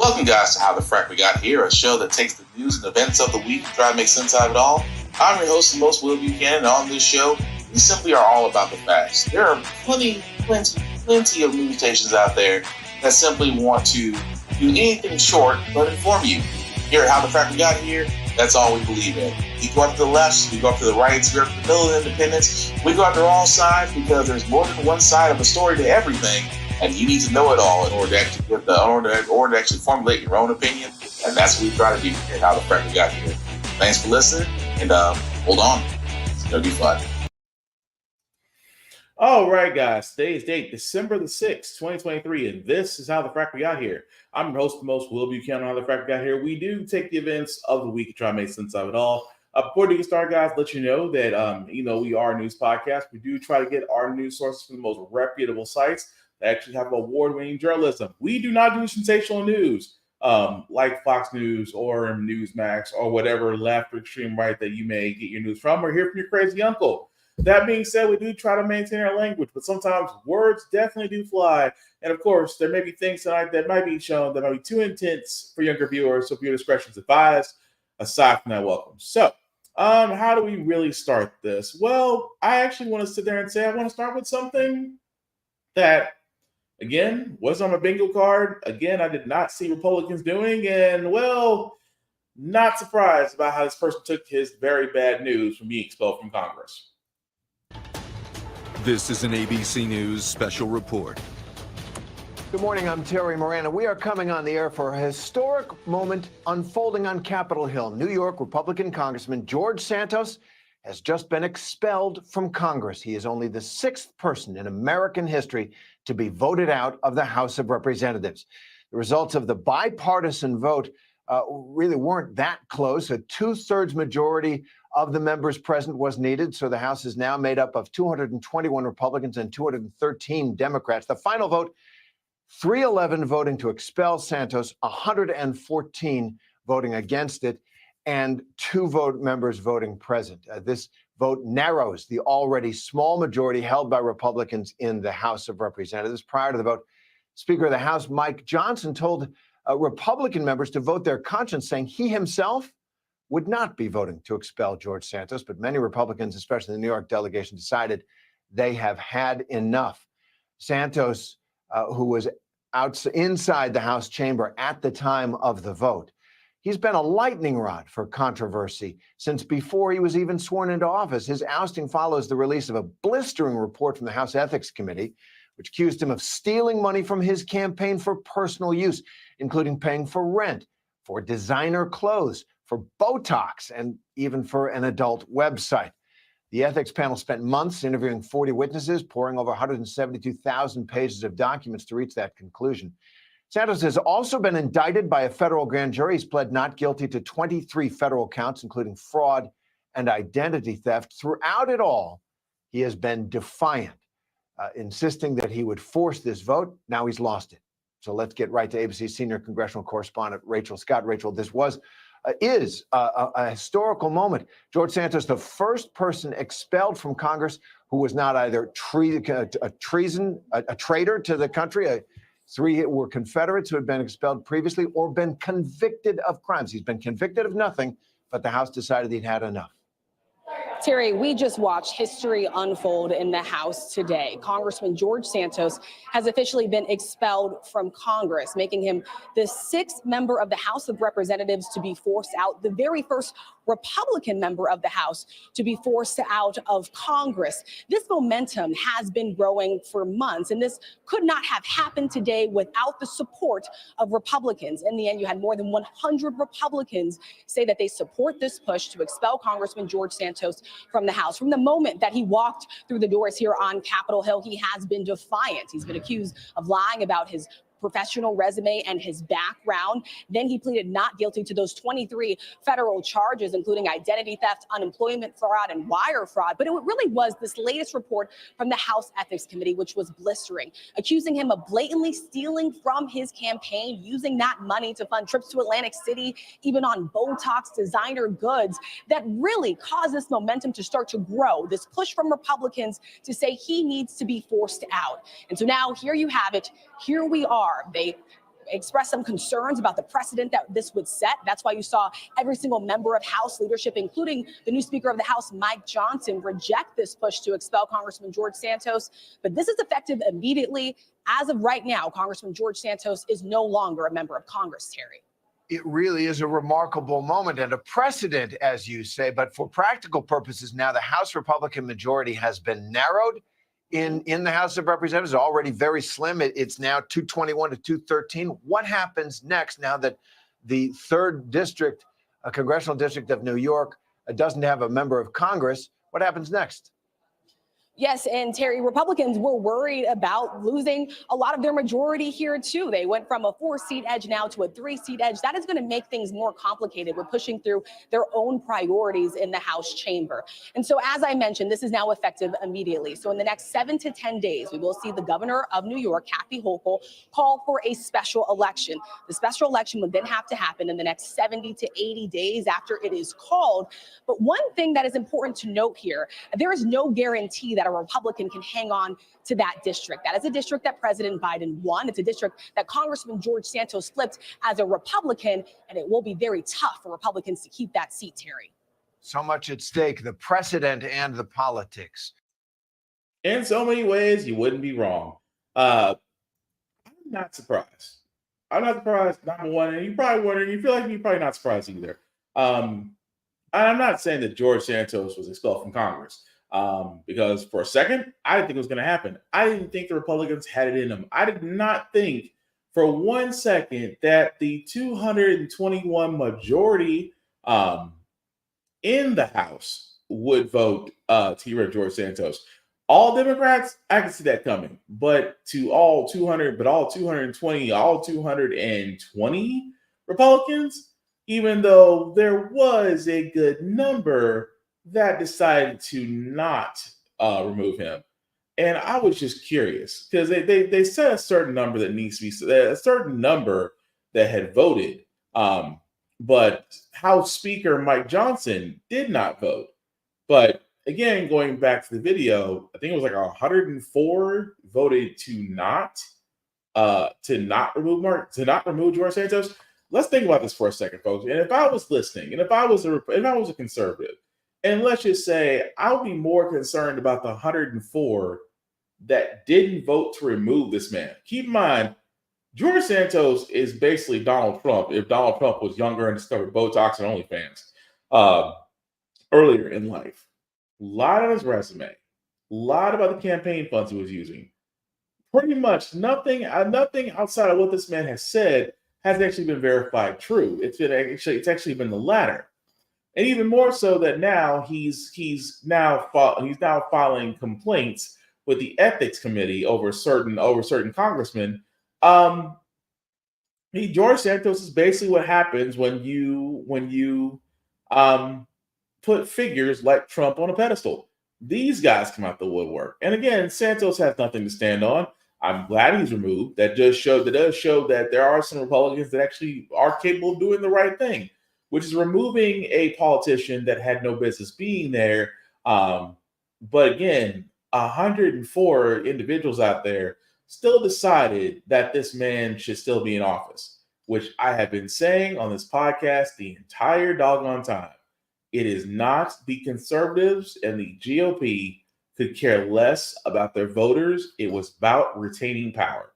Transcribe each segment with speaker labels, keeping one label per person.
Speaker 1: Welcome, guys, to How the Frack We Got Here, a show that takes the news and events of the week and try to make sense out of it all. I'm your host, the most Will Buchanan, and on this show, we simply are all about the facts. There are plenty of news stations out there that simply want to do anything short but inform you. Here at How the Frack We Got Here, that's all we believe in. We go up to the left, we go up to the right, we go up to the middle of independence. We go after all sides because there's more than one side of a story to everything, and you need to know it all in order to actually formulate your own opinion. And that's what we try to do here at How the Frack We Got Here. Thanks for listening, and hold on, it's gonna be fun.
Speaker 2: All right, guys. Today's date, December the 6th, 2023, and this is How the Frack We Got Here. I'm your host, the most Will Buchanan, How the Frack We Got Here. We do take the events of the week and try to make sense of it all. Before we get started, guys, let you know that, we are a news podcast. We do try to get our news sources from the most reputable sites that actually have award-winning journalism. We do not do sensational news like Fox News or Newsmax or whatever left or extreme right that you may get your news from or hear from your crazy uncle. That being said, we do try to maintain our language, but sometimes words definitely do fly. And of course, there may be things tonight that might be shown that might be too intense for younger viewers, so viewer discretion is advised. Aside from that, welcome. So, how do we really start this? Well, I actually want to sit there and say I want to start with something that, again, was on my bingo card. Again, I did not see Republicans doing, and, well, not surprised about how this person took his very bad news from being expelled from Congress.
Speaker 3: This is an ABC News special report.
Speaker 4: Good morning, I'm Terry Morano. We are coming on the air for a historic moment unfolding on Capitol Hill. New York Republican Congressman George Santos has just been expelled from Congress. He is only the sixth person in American history to be voted out of the House of Representatives. The results of the bipartisan vote really weren't that close. A two-thirds majority of the members present was needed, so the House is now made up of 221 Republicans and 213 Democrats. The final vote, 311 voting to expel Santos, 114 voting against it, and two members voting present. This vote narrows the already small majority held by Republicans in the House of Representatives. Prior to the vote, Speaker of the House Mike Johnson told Republican members to vote their conscience, saying he himself would not be voting to expel George Santos, but many Republicans, especially the New York delegation, decided they have had enough. Santos, who was inside the House chamber at the time of the vote, he's been a lightning rod for controversy since before he was even sworn into office. His ousting follows the release of a blistering report from the House Ethics Committee, which accused him of stealing money from his campaign for personal use, including paying for rent, for designer clothes, for Botox, and even for an adult website. The ethics panel spent months interviewing 40 witnesses, pouring over 172,000 pages of documents to reach that conclusion. Santos has also been indicted by a federal grand jury. He's pled not guilty to 23 federal counts, including fraud and identity theft. Throughout it all, he has been defiant, insisting that he would force this vote. Now he's lost it. So let's get right to ABC senior congressional correspondent Rachel Scott. Rachel, this is a historical moment. George Santos, the first person expelled from Congress who was not either a traitor to the country. Three were Confederates who had been expelled previously or been convicted of crimes. He's been convicted of nothing, but the House decided he'd had enough.
Speaker 5: Terry, we just watched history unfold in the House today. Congressman George Santos has officially been expelled from Congress, making him the sixth member of the House of Representatives to be forced out, the very first Republican member of the House to be forced out of Congress. This momentum has been growing for months, and this could not have happened today without the support of Republicans. In the end, you had more than 100 Republicans say that they support this push to expel Congressman George Santos from the House. From the moment that he walked through the doors here on Capitol Hill, he has been defiant. He's been accused of lying about his professional resume and his background. Then he pleaded not guilty to those 23 federal charges, including identity theft, unemployment fraud, and wire fraud. But it really was this latest report from the House Ethics Committee, which was blistering, accusing him of blatantly stealing from his campaign, using that money to fund trips to Atlantic City, even on Botox designer goods, that really caused this momentum to start to grow, this push from Republicans to say he needs to be forced out. And so now here you have it. Here we are. They expressed some concerns about the precedent that this would set. That's why you saw every single member of House leadership, including the new Speaker of the House, Mike Johnson, reject this push to expel Congressman George Santos. But this is effective immediately. As of right now, Congressman George Santos is no longer a member of Congress, Terry.
Speaker 4: It really is a remarkable moment and a precedent, as you say. But for practical purposes now, the House Republican majority has been narrowed in the House of Representatives, already very slim. It's now 221 to 213. What happens next now that the 3rd district, a congressional district of New York, doesn't have a member of Congress? What happens next?
Speaker 5: Yes, and Terry, Republicans were worried about losing a lot of their majority here, too. They went from a 4-seat edge now to a 3-seat edge. That is going to make things more complicated with pushing through their own priorities in the House chamber. And so, as I mentioned, this is now effective immediately. So in the next 7 to 10 days, we will see the governor of New York, Kathy Hochul, call for a special election. The special election would then have to happen in the next 70 to 80 days after it is called. But one thing that is important to note here, there is no guarantee that a Republican can hang on to that district. That is a district that President Biden won. It's a district that Congressman George Santos flipped as a Republican, and it will be very tough for Republicans to keep that seat, Terry.
Speaker 4: So much at stake, the precedent and the politics.
Speaker 2: In so many ways, you wouldn't be wrong. I'm not surprised. I'm not surprised, number one, and you're probably wondering, you feel like you're probably not surprised either. I'm not saying that George Santos was expelled from Congress. Because for a second, I didn't think it was going to happen. I didn't think the Republicans had it in them. I did not think for 1 second that the 221 majority in the House would vote to get rid of George Santos. All Democrats, I can see that coming. But all 220 Republicans, even though there was a good number that decided to not remove him. And I was just curious because they set a certain number that needs to be a certain number that had voted. But House Speaker Mike Johnson did not vote. But again, going back to the video, I think it was like 104 voted to not remove George Santos. Let's think about this for a second, folks. And if I was listening, and if I was a conservative, and let's just say I would be more concerned about the 104 that didn't vote to remove this man. Keep in mind, George Santos is basically Donald Trump if Donald Trump was younger and discovered Botox and OnlyFans earlier in life. A lot on his resume, a lot about the campaign funds he was using. Pretty much nothing outside of what this man has said has actually been verified true. It's actually been the latter. And even more so that now he's now filing complaints with the ethics committee over certain congressmen. George Santos is basically what happens when you put figures like Trump on a pedestal. These guys come out the woodwork. And again, Santos has nothing to stand on. I'm glad he's removed. That does show that there are some Republicans that actually are capable of doing the right thing, which is removing a politician that had no business being there. But again, 104 individuals out there still decided that this man should still be in office, which I have been saying on this podcast the entire doggone time. It is not the conservatives and the GOP could care less about their voters. It was about retaining power.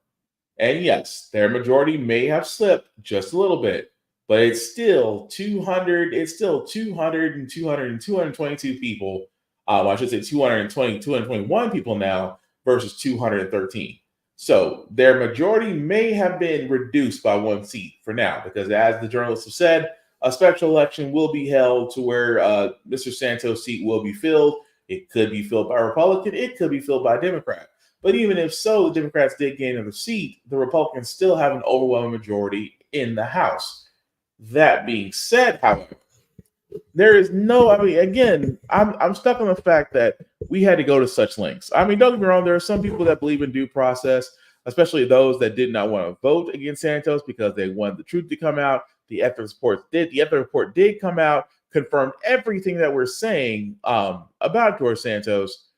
Speaker 2: And yes, their majority may have slipped just a little bit, but it's still 200 and 222 people. I should say 221 people now versus 213. So their majority may have been reduced by 1 seat for now, because as the journalists have said, a special election will be held to where Mr. Santos' seat will be filled. It could be filled by a Republican. It could be filled by a Democrat. But even if so, the Democrats did gain another seat. The Republicans still have an overwhelming majority in the House. That being said, however, there is no, again, I'm stuck on the fact that we had to go to such lengths. Don't get me wrong, there are some people that believe in due process, especially those that did not want to vote against Santos because they wanted the truth to come out. The ethics report did come out, confirmed everything that we're saying about George Santos.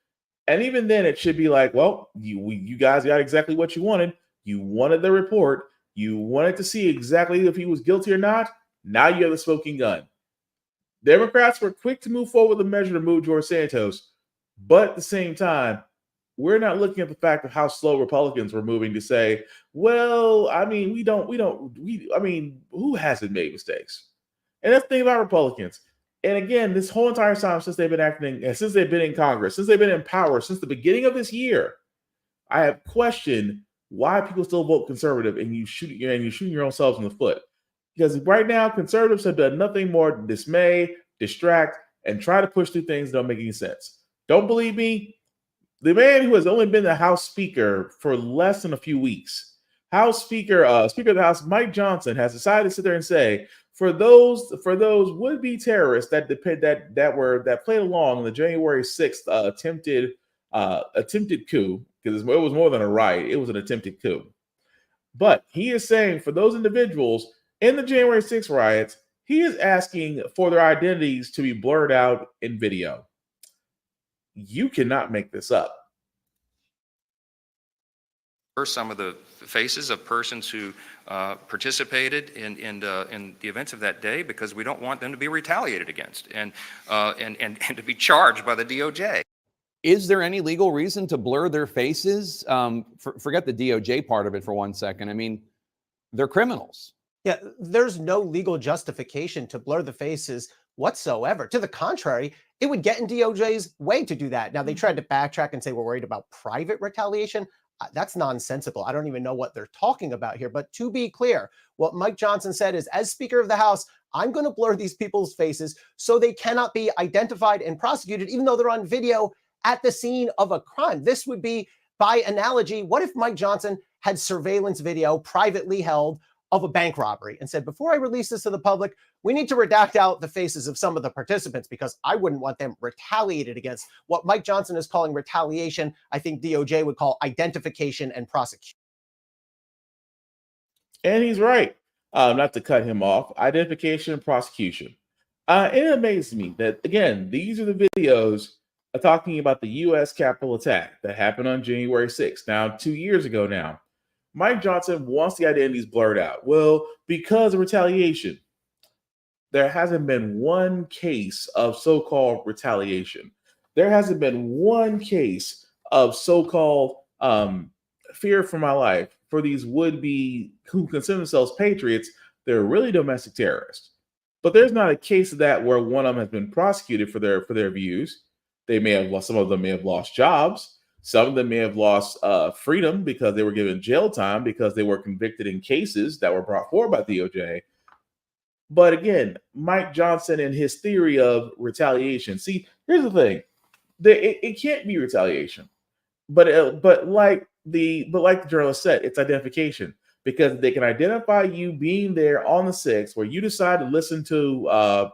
Speaker 2: And even then, it should be like, well, you guys got exactly what you wanted. You wanted the report. You wanted to see exactly if he was guilty or not. Now you have the smoking gun. Democrats were quick to move forward with a measure to move George Santos, but at the same time, we're not looking at the fact of how slow Republicans were moving to say, well, I mean, who hasn't made mistakes? And that's the thing about Republicans. And again, this whole entire time since they've been in Congress, since they've been in power, since the beginning of this year, I have questioned why people still vote conservative, and you're shooting your own selves in the foot. Because right now, conservatives have done nothing more than dismay, distract, and try to push through things that don't make any sense. Don't believe me? The man who has only been the House Speaker for less than a few weeks, Speaker of the House, Mike Johnson, has decided to sit there and say, for those would-be terrorists that played along in the January 6th attempted coup, because it was more than a riot, it was an attempted coup. But he is saying for those individuals in the January 6th riots, he is asking for their identities to be blurred out in video. You cannot make this up.
Speaker 6: Some of the faces of persons who participated in the events of that day, because we don't want them to be retaliated against and to be charged by the DOJ.
Speaker 7: Is there any legal reason to blur their faces? Forget the DOJ part of it for 1 second. I mean, they're criminals.
Speaker 8: Yeah, there's no legal justification to blur the faces whatsoever. To the contrary, it would get in DOJ's way to do that. Now, they tried to backtrack and say we're worried about private retaliation. That's nonsensical. I don't even know what they're talking about here. But to be clear, what Mike Johnson said is, as Speaker of the House, I'm going to blur these people's faces so they cannot be identified and prosecuted, even though they're on video at the scene of a crime. This would be, by analogy, what if Mike Johnson had surveillance video privately held of a bank robbery and said, before I release this to the public, we need to redact out the faces of some of the participants because I wouldn't want them retaliated against. What Mike Johnson is calling retaliation, I think DOJ would call identification and prosecution.
Speaker 2: And he's right. Not to cut him off, identification and prosecution. It amazes me that, again, these are the videos talking about the U.S. Capitol attack that happened on January 6th. Now, 2 years ago now. Mike Johnson wants the identities blurred out. Well, because of retaliation, there hasn't been one case of so-called retaliation. There hasn't been one case of so-called fear for my life for these would-be who consider themselves patriots. They're really domestic terrorists. But there's not a case of that where one of them has been prosecuted for their views. Some of them may have lost jobs. Some of them may have lost freedom because they were given jail time because they were convicted in cases that were brought forward by DOJ. But again, Mike Johnson and his theory of retaliation. See, here's the thing: it can't be retaliation, but like the journalist said, it's identification, because they can identify you being there on the 6th, where you decide to listen to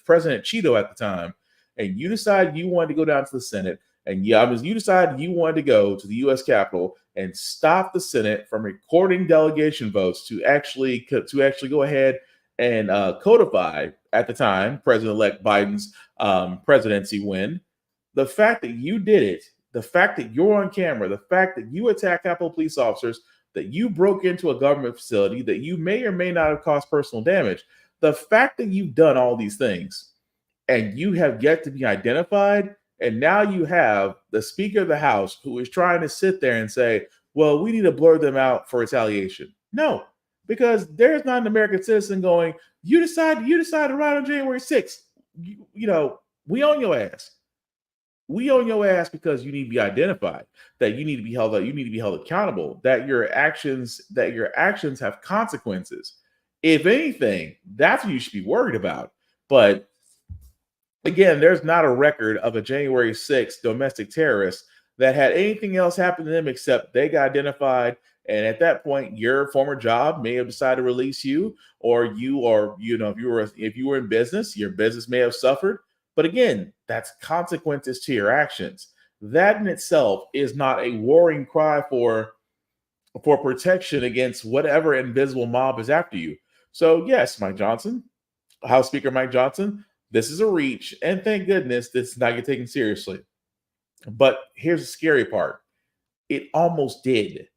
Speaker 2: President Cheeto at the time, and you decide you wanted to go down to the Senate. And you decided you wanted to go to the U.S. Capitol and stop the Senate from recording delegation votes to actually go ahead and codify, at the time, President-elect Biden's presidency win. The fact that you did it, the fact that you're on camera, the fact that you attacked Capitol police officers, that you broke into a government facility, that you may or may not have caused personal damage, the fact that you've done all these things and you have yet to be identified. And now you have the Speaker of the House who is trying to sit there and say, well, we need to blur them out for retaliation. No, because there's not an American citizen going, you decide to ride on January 6th. We own your ass. We own your ass because you need to be identified, that you need to be held accountable, that your actions have consequences. If anything, that's what you should be worried about. But again, there's not a record of a January 6th domestic terrorist that had anything else happen to them except they got identified. And at that point, your former job may have decided to release you, or if you were in business, your business may have suffered. But again, that's consequences to your actions. That in itself is not a warring cry for protection against whatever invisible mob is after you. So yes, House Speaker Mike Johnson, this is a reach, and thank goodness this is not get taken seriously. But here's the scary part. It almost did.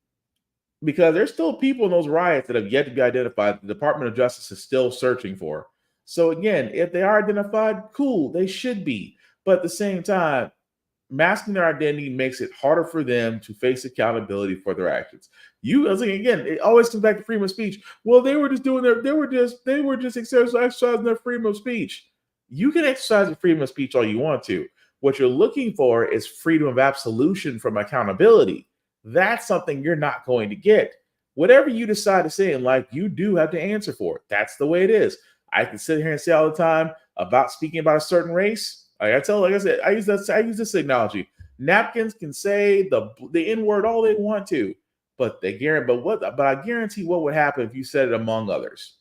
Speaker 2: because there's still people in those riots that have yet to be identified. The Department of Justice is still searching for. So again, if they are identified, cool, they should be. But at the same time, masking their identity makes it harder for them to face accountability for their actions. Again, it always comes back to freedom of speech. Well, they were just exercising their freedom of speech. You can exercise your freedom of speech all you want to. What you're looking for is freedom of absolution from accountability. That's something you're not going to get. Whatever you decide to say in life, you do have to answer for it. That's the way it is. I can sit here and say all the time about speaking about a certain race. Like I said, I use this analogy. Napkins can say the N-word all they want to, but I guarantee what would happen if you said it among others.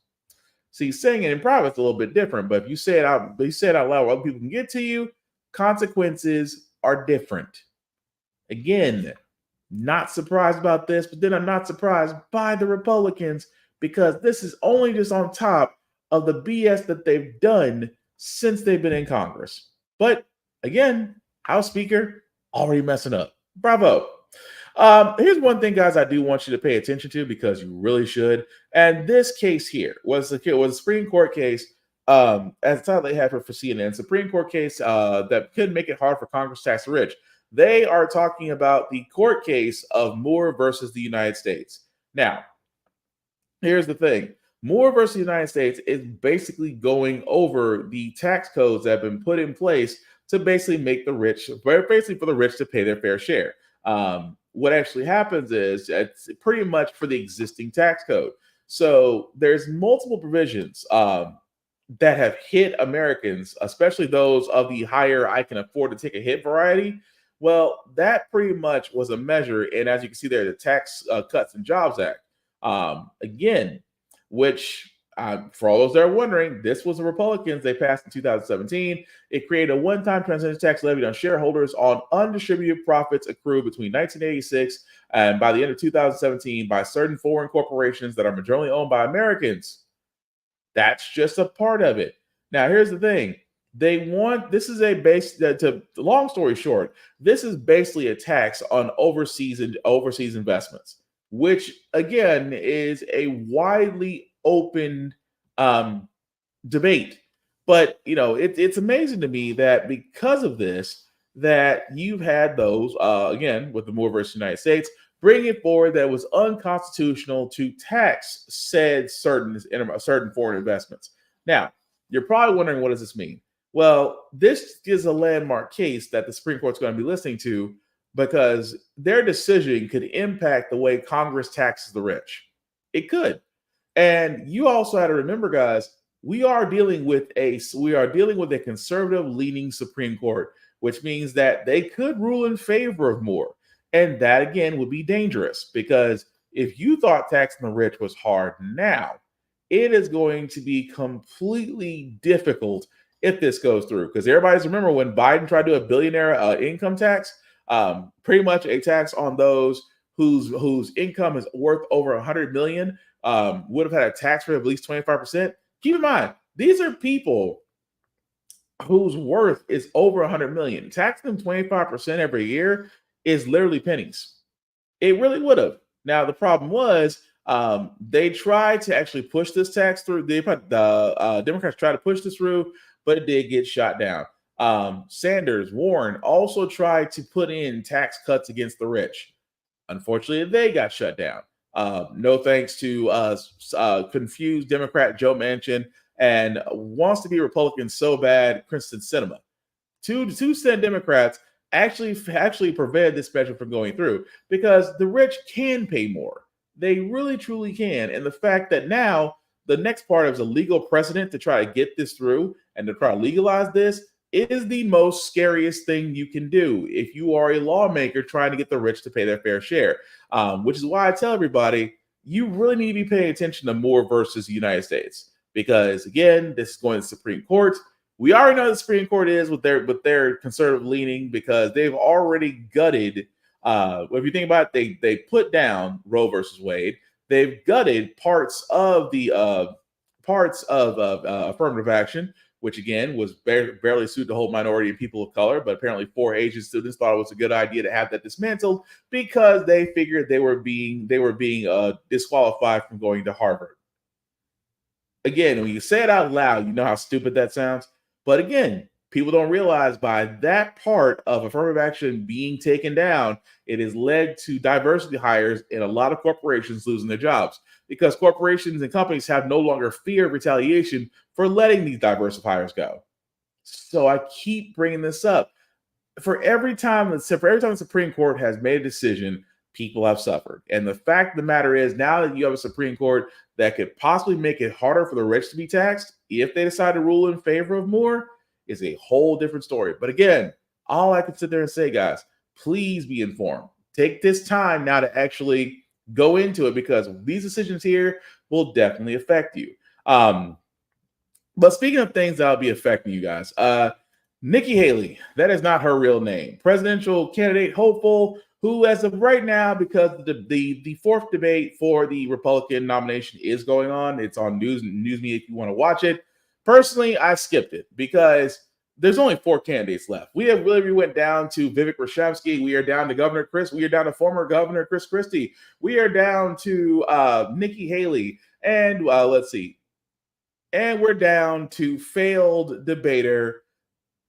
Speaker 2: See, saying it in private is a little bit different, but if you say it out loud where other people can get to you, consequences are different. Again, not surprised about this, but then I'm not surprised by the Republicans because this is only just on top of the BS that they've done since they've been in Congress. But again, House Speaker already messing up. Bravo. Here's one thing, guys, I do want you to pay attention to because you really should. And this case here was a Supreme Court case, as the title they had for CNN, Supreme Court case that could make it hard for Congress to tax the rich. They are talking about the court case of Moore versus the United States. Now, here's the thing. Moore versus the United States is basically going over the tax codes that have been put in place to basically make the rich, basically for the rich to pay their fair share. What actually happens is it's pretty much for the existing tax code. So there's multiple provisions that have hit Americans, especially those of the higher I can afford to take a hit variety. Well, that pretty much was a measure. And as you can see there, the Tax Cuts and Jobs Act. Again, which for all those that are wondering, this was the Republicans. They passed in 2017. It created a one-time transaction tax levied on shareholders on undistributed profits accrued between 1986 and by the end of 2017 by certain foreign corporations that are majorly owned by Americans. That's just a part of it. Now, here's the thing. Long story short, this is basically a tax on overseas investments, which again is a widely open debate. But it's amazing to me that because of this, that you've had those again with the Moore versus United States bring it forward that it was unconstitutional to tax said certain foreign investments. Now, you're probably wondering, what does this mean? Well, this is a landmark case that the Supreme Court's going to be listening to because their decision could impact the way Congress taxes the rich. It could. And you also have to remember, guys, we are dealing with a conservative leaning Supreme Court, which means that they could rule in favor of Moore. And that again would be dangerous because if you thought taxing the rich was hard now, it is going to be completely difficult if this goes through. Because everybody's remember when Biden tried to do a billionaire income tax, pretty much a tax on those whose income is worth over 100 million. Would have had a tax rate of at least 25%. Keep in mind, these are people whose worth is over 100 million. Taxing them 25% every year is literally pennies. It really would have. Now, the problem was they tried to actually push this tax through. The Democrats tried to push this through, but it did get shot down. Sanders, Warren also tried to put in tax cuts against the rich. Unfortunately, they got shut down. No thanks to confused Democrat Joe Manchin and wants to be Republican so bad, Kristen Sinema. Two Senate Democrats actually prevented this measure from going through because the rich can pay more. They really, truly can. And the fact that now the next part is a legal precedent to try to get this through and to try to legalize this is the most scariest thing you can do if you are a lawmaker trying to get the rich to pay their fair share, which is why I tell everybody, you really need to be paying attention to Moore versus the United States. Because again, this is going to the Supreme Court. We already know what the Supreme Court is with their conservative leaning because they've already gutted. If you think about it, they put down Roe versus Wade. They've gutted parts of affirmative action, which again was barely suited to hold minority and people of color. But apparently 4 Asian students thought it was a good idea to have that dismantled because they figured they were being disqualified from going to Harvard. Again, when you say it out loud, you know how stupid that sounds. But again, people don't realize by that part of affirmative action being taken down, it has led to diversity hires and a lot of corporations losing their jobs because corporations and companies have no longer fear of retaliation for letting these diverse hires go. So I keep bringing this up. For every time the Supreme Court has made a decision, people have suffered. And the fact of the matter is, now that you have a Supreme Court that could possibly make it harder for the rich to be taxed, if they decide to rule in favor of more, is a whole different story. But again, all I can sit there and say, guys, please be informed. Take this time now to actually go into it because these decisions here will definitely affect you. But speaking of things that'll be affecting you guys, Nikki Haley, that is not her real name. Presidential candidate hopeful who, as of right now, because the fourth debate for the Republican nomination is going on. It's on News Media if you want to watch it. Personally, I skipped it because there's only 4 candidates left. We went down to Vivek Ramaswamy. We are down to We are down to former Governor Chris Christie. We are down to Nikki Haley. And let's see. And we're down to failed debater,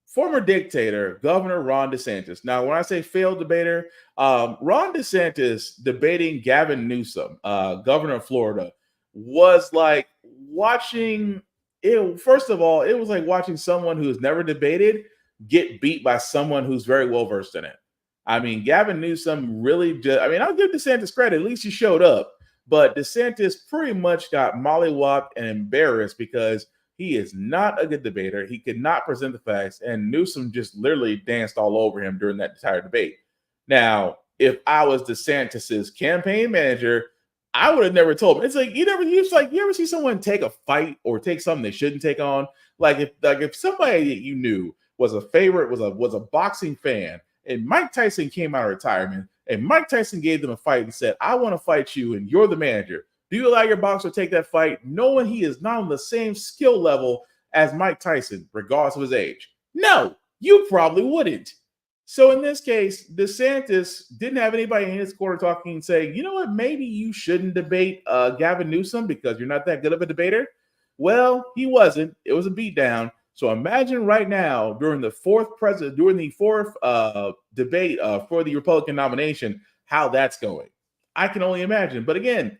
Speaker 2: former dictator, Governor Ron DeSantis. Now, when I say failed debater, Ron DeSantis debating Gavin Newsom, governor of Florida, was like watching it. First of all, it was like watching someone who has never debated get beat by someone who's very well versed in it. I mean, Gavin Newsom really I'll give DeSantis credit. At least he showed up. But DeSantis pretty much got mollywopped and embarrassed because he is not a good debater. He could not present the facts, and Newsom just literally danced all over him during that entire debate. Now, if I was DeSantis's campaign manager, I would have never told him. It's like you ever see someone take a fight or take something they shouldn't take on? If somebody that you knew was a favorite, was a boxing fan, and Mike Tyson came out of retirement, and Mike Tyson gave them a fight and said, "I want to fight you, and you're the manager." Do you allow your boxer to take that fight knowing he is not on the same skill level as Mike Tyson, regardless of his age? No, you probably wouldn't. So in this case, DeSantis didn't have anybody in his corner talking and saying, you know what, maybe you shouldn't debate Gavin Newsom because you're not that good of a debater. Well, he wasn't. It was a beatdown. So imagine right now during the fourth debate for the Republican nomination, how that's going. I can only imagine. But again,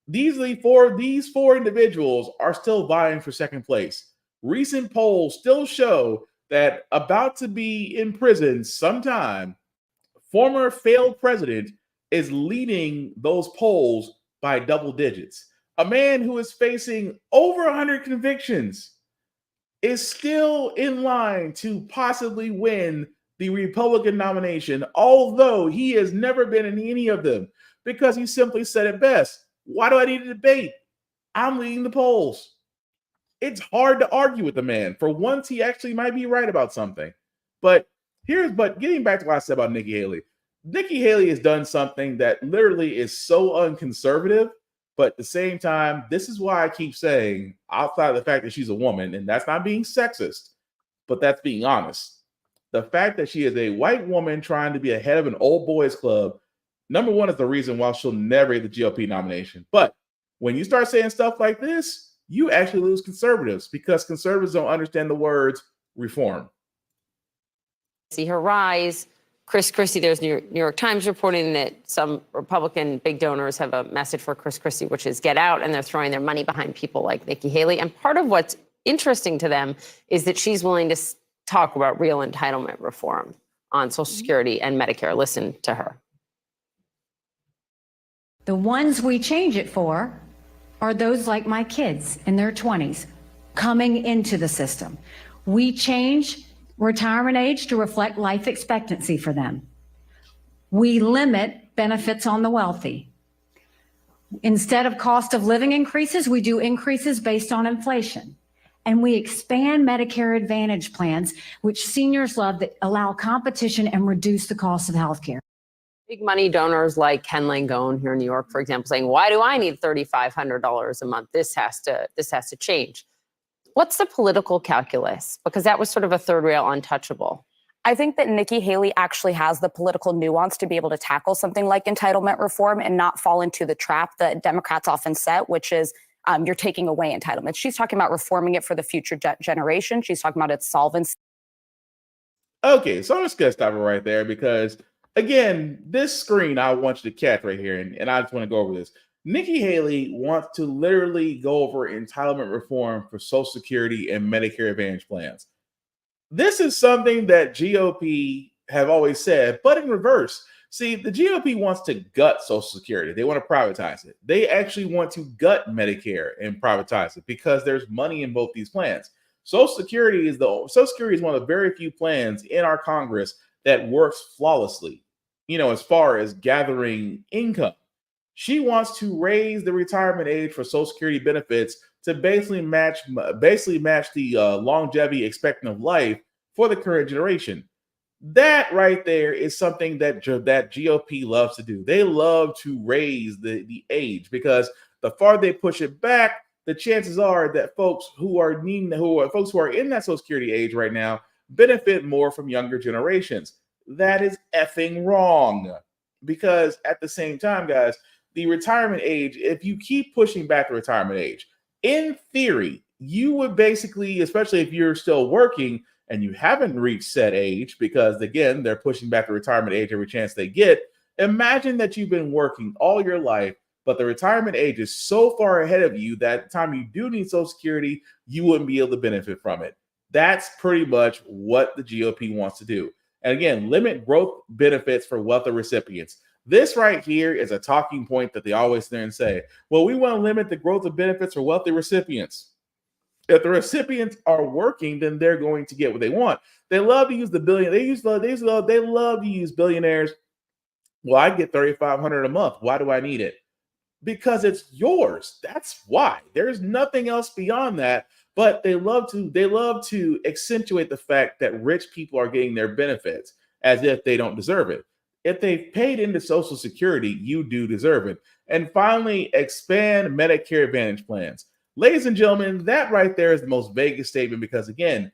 Speaker 2: these four individuals are still vying for second place. Recent polls still show that about to be in prison sometime, former failed president is leading those polls by double digits. A man who is facing over 100 convictions is still in line to possibly win the Republican nomination, although he has never been in any of them, because he simply said it best. Why do I need a debate? I'm leading the polls. It's hard to argue with the man. For once, he actually might be right about something. But getting back to what I said about Nikki Haley. Nikki Haley has done something that literally is so unconservative, but at the same time, this is why I keep saying, outside of the fact that she's a woman, and that's not being sexist, but that's being honest. The fact that she is a white woman trying to be a head of an old boys club, number one, is the reason why she'll never get the GOP nomination. But when you start saying stuff like this, you actually lose conservatives because conservatives don't understand the words reform.
Speaker 9: See her rise. Chris Christie, there's New York Times reporting that some Republican big donors have a message for Chris Christie, which is get out, and they're throwing their money behind people like Nikki Haley. And part of what's interesting to them is that she's willing to talk about real entitlement reform on Social Security and Medicare. Listen to her.
Speaker 10: The ones we change it for are those like my kids in their 20s coming into the system. We change retirement age to reflect life expectancy for them. We limit benefits on the wealthy. Instead of cost of living increases, we do increases based on inflation. And we expand Medicare Advantage plans, which seniors love, that allow competition and reduce the cost of healthcare.
Speaker 9: Big money donors like Ken Langone here in New York, for example, saying, why do I need $3,500 a month? This has to change. What's the political calculus? Because that was sort of a third rail untouchable.
Speaker 5: I think that Nikki Haley actually has the political nuance to be able to tackle something like entitlement reform and not fall into the trap that Democrats often set, which is you're taking away entitlements. She's talking about reforming it for the future generation. She's talking about its solvency.
Speaker 2: Okay, so I'm just gonna stop it right there because again, this screen I want you to catch right here, and I just want to go over this. Nikki Haley wants to literally go over entitlement reform for Social Security and Medicare Advantage plans. This is something that GOP have always said, but in reverse. See, the GOP wants to gut Social Security. They want to privatize it. They actually want to gut Medicare and privatize it because there's money in both these plans. Social Security is one of the very few plans in our Congress that works flawlessly, as far as gathering income. She wants to raise the retirement age for Social Security benefits to basically match the longevity expectancy of life for the current generation. That right there is something that GOP loves to do. They love to raise the age because the farther they push it back, the chances are that folks who are in that Social Security age right now benefit more from younger generations. That is effing wrong. Because at the same time, guys, the retirement age, if you keep pushing back the retirement age, in theory, you would basically, especially if you're still working and you haven't reached set age, because again, they're pushing back the retirement age every chance they get. Imagine that you've been working all your life, but the retirement age is so far ahead of you that the time you do need Social Security, you wouldn't be able to benefit from it. That's pretty much what the GOP wants to do. And again, limit growth benefits for wealthy recipients. This right here is a talking point that they always sit there and say, well, we want to limit the growth of benefits for wealthy recipients. If the recipients are working, then they're going to get what they want. They love to use the billion. They love to use billionaires. Well, I get $3,500 a month. Why do I need it? Because it's yours. That's why. There's nothing else beyond that. But they love to accentuate the fact that rich people are getting their benefits as if they don't deserve it. If they've paid into Social Security, you do deserve it. And finally, expand Medicare Advantage plans. Ladies and gentlemen, that right there is the most vaguest statement because, again,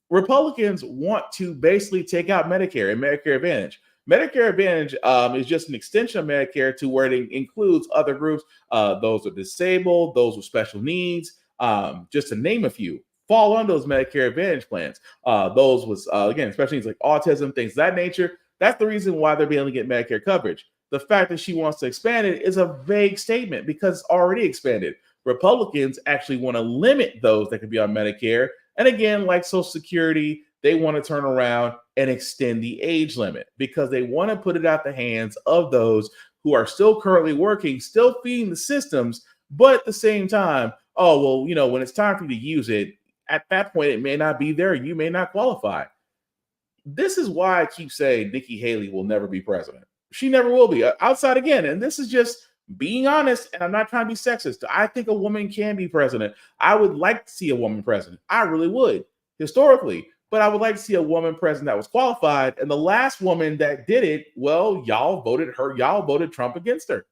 Speaker 2: Republicans want to basically take out Medicare and Medicare Advantage. Medicare Advantage is just an extension of Medicare to where it includes other groups. Those are disabled, those with special needs, just to name a few, fall under those Medicare Advantage plans. Those with, again, special needs like autism, things of that nature. That's the reason why they're being able to get Medicare coverage. The fact that she wants to expand it is a vague statement because it's already expanded. Republicans actually want to limit those that could be on Medicare. And again, like Social Security, they want to turn around and extend the age limit because they want to put it out the hands of those who are still currently working, still feeding the systems, but at the same time, oh, well, when it's time for you to use it, at that point, it may not be there. You may not qualify. This is why I keep saying Nikki Haley will never be president. She never will be. Outside again, and this is just being honest, and I'm not trying to be sexist. I think a woman can be president. I would like to see a woman president. I really would, historically. But I would like to see a woman president that was qualified. And the last woman that did it, well, y'all voted Trump against her.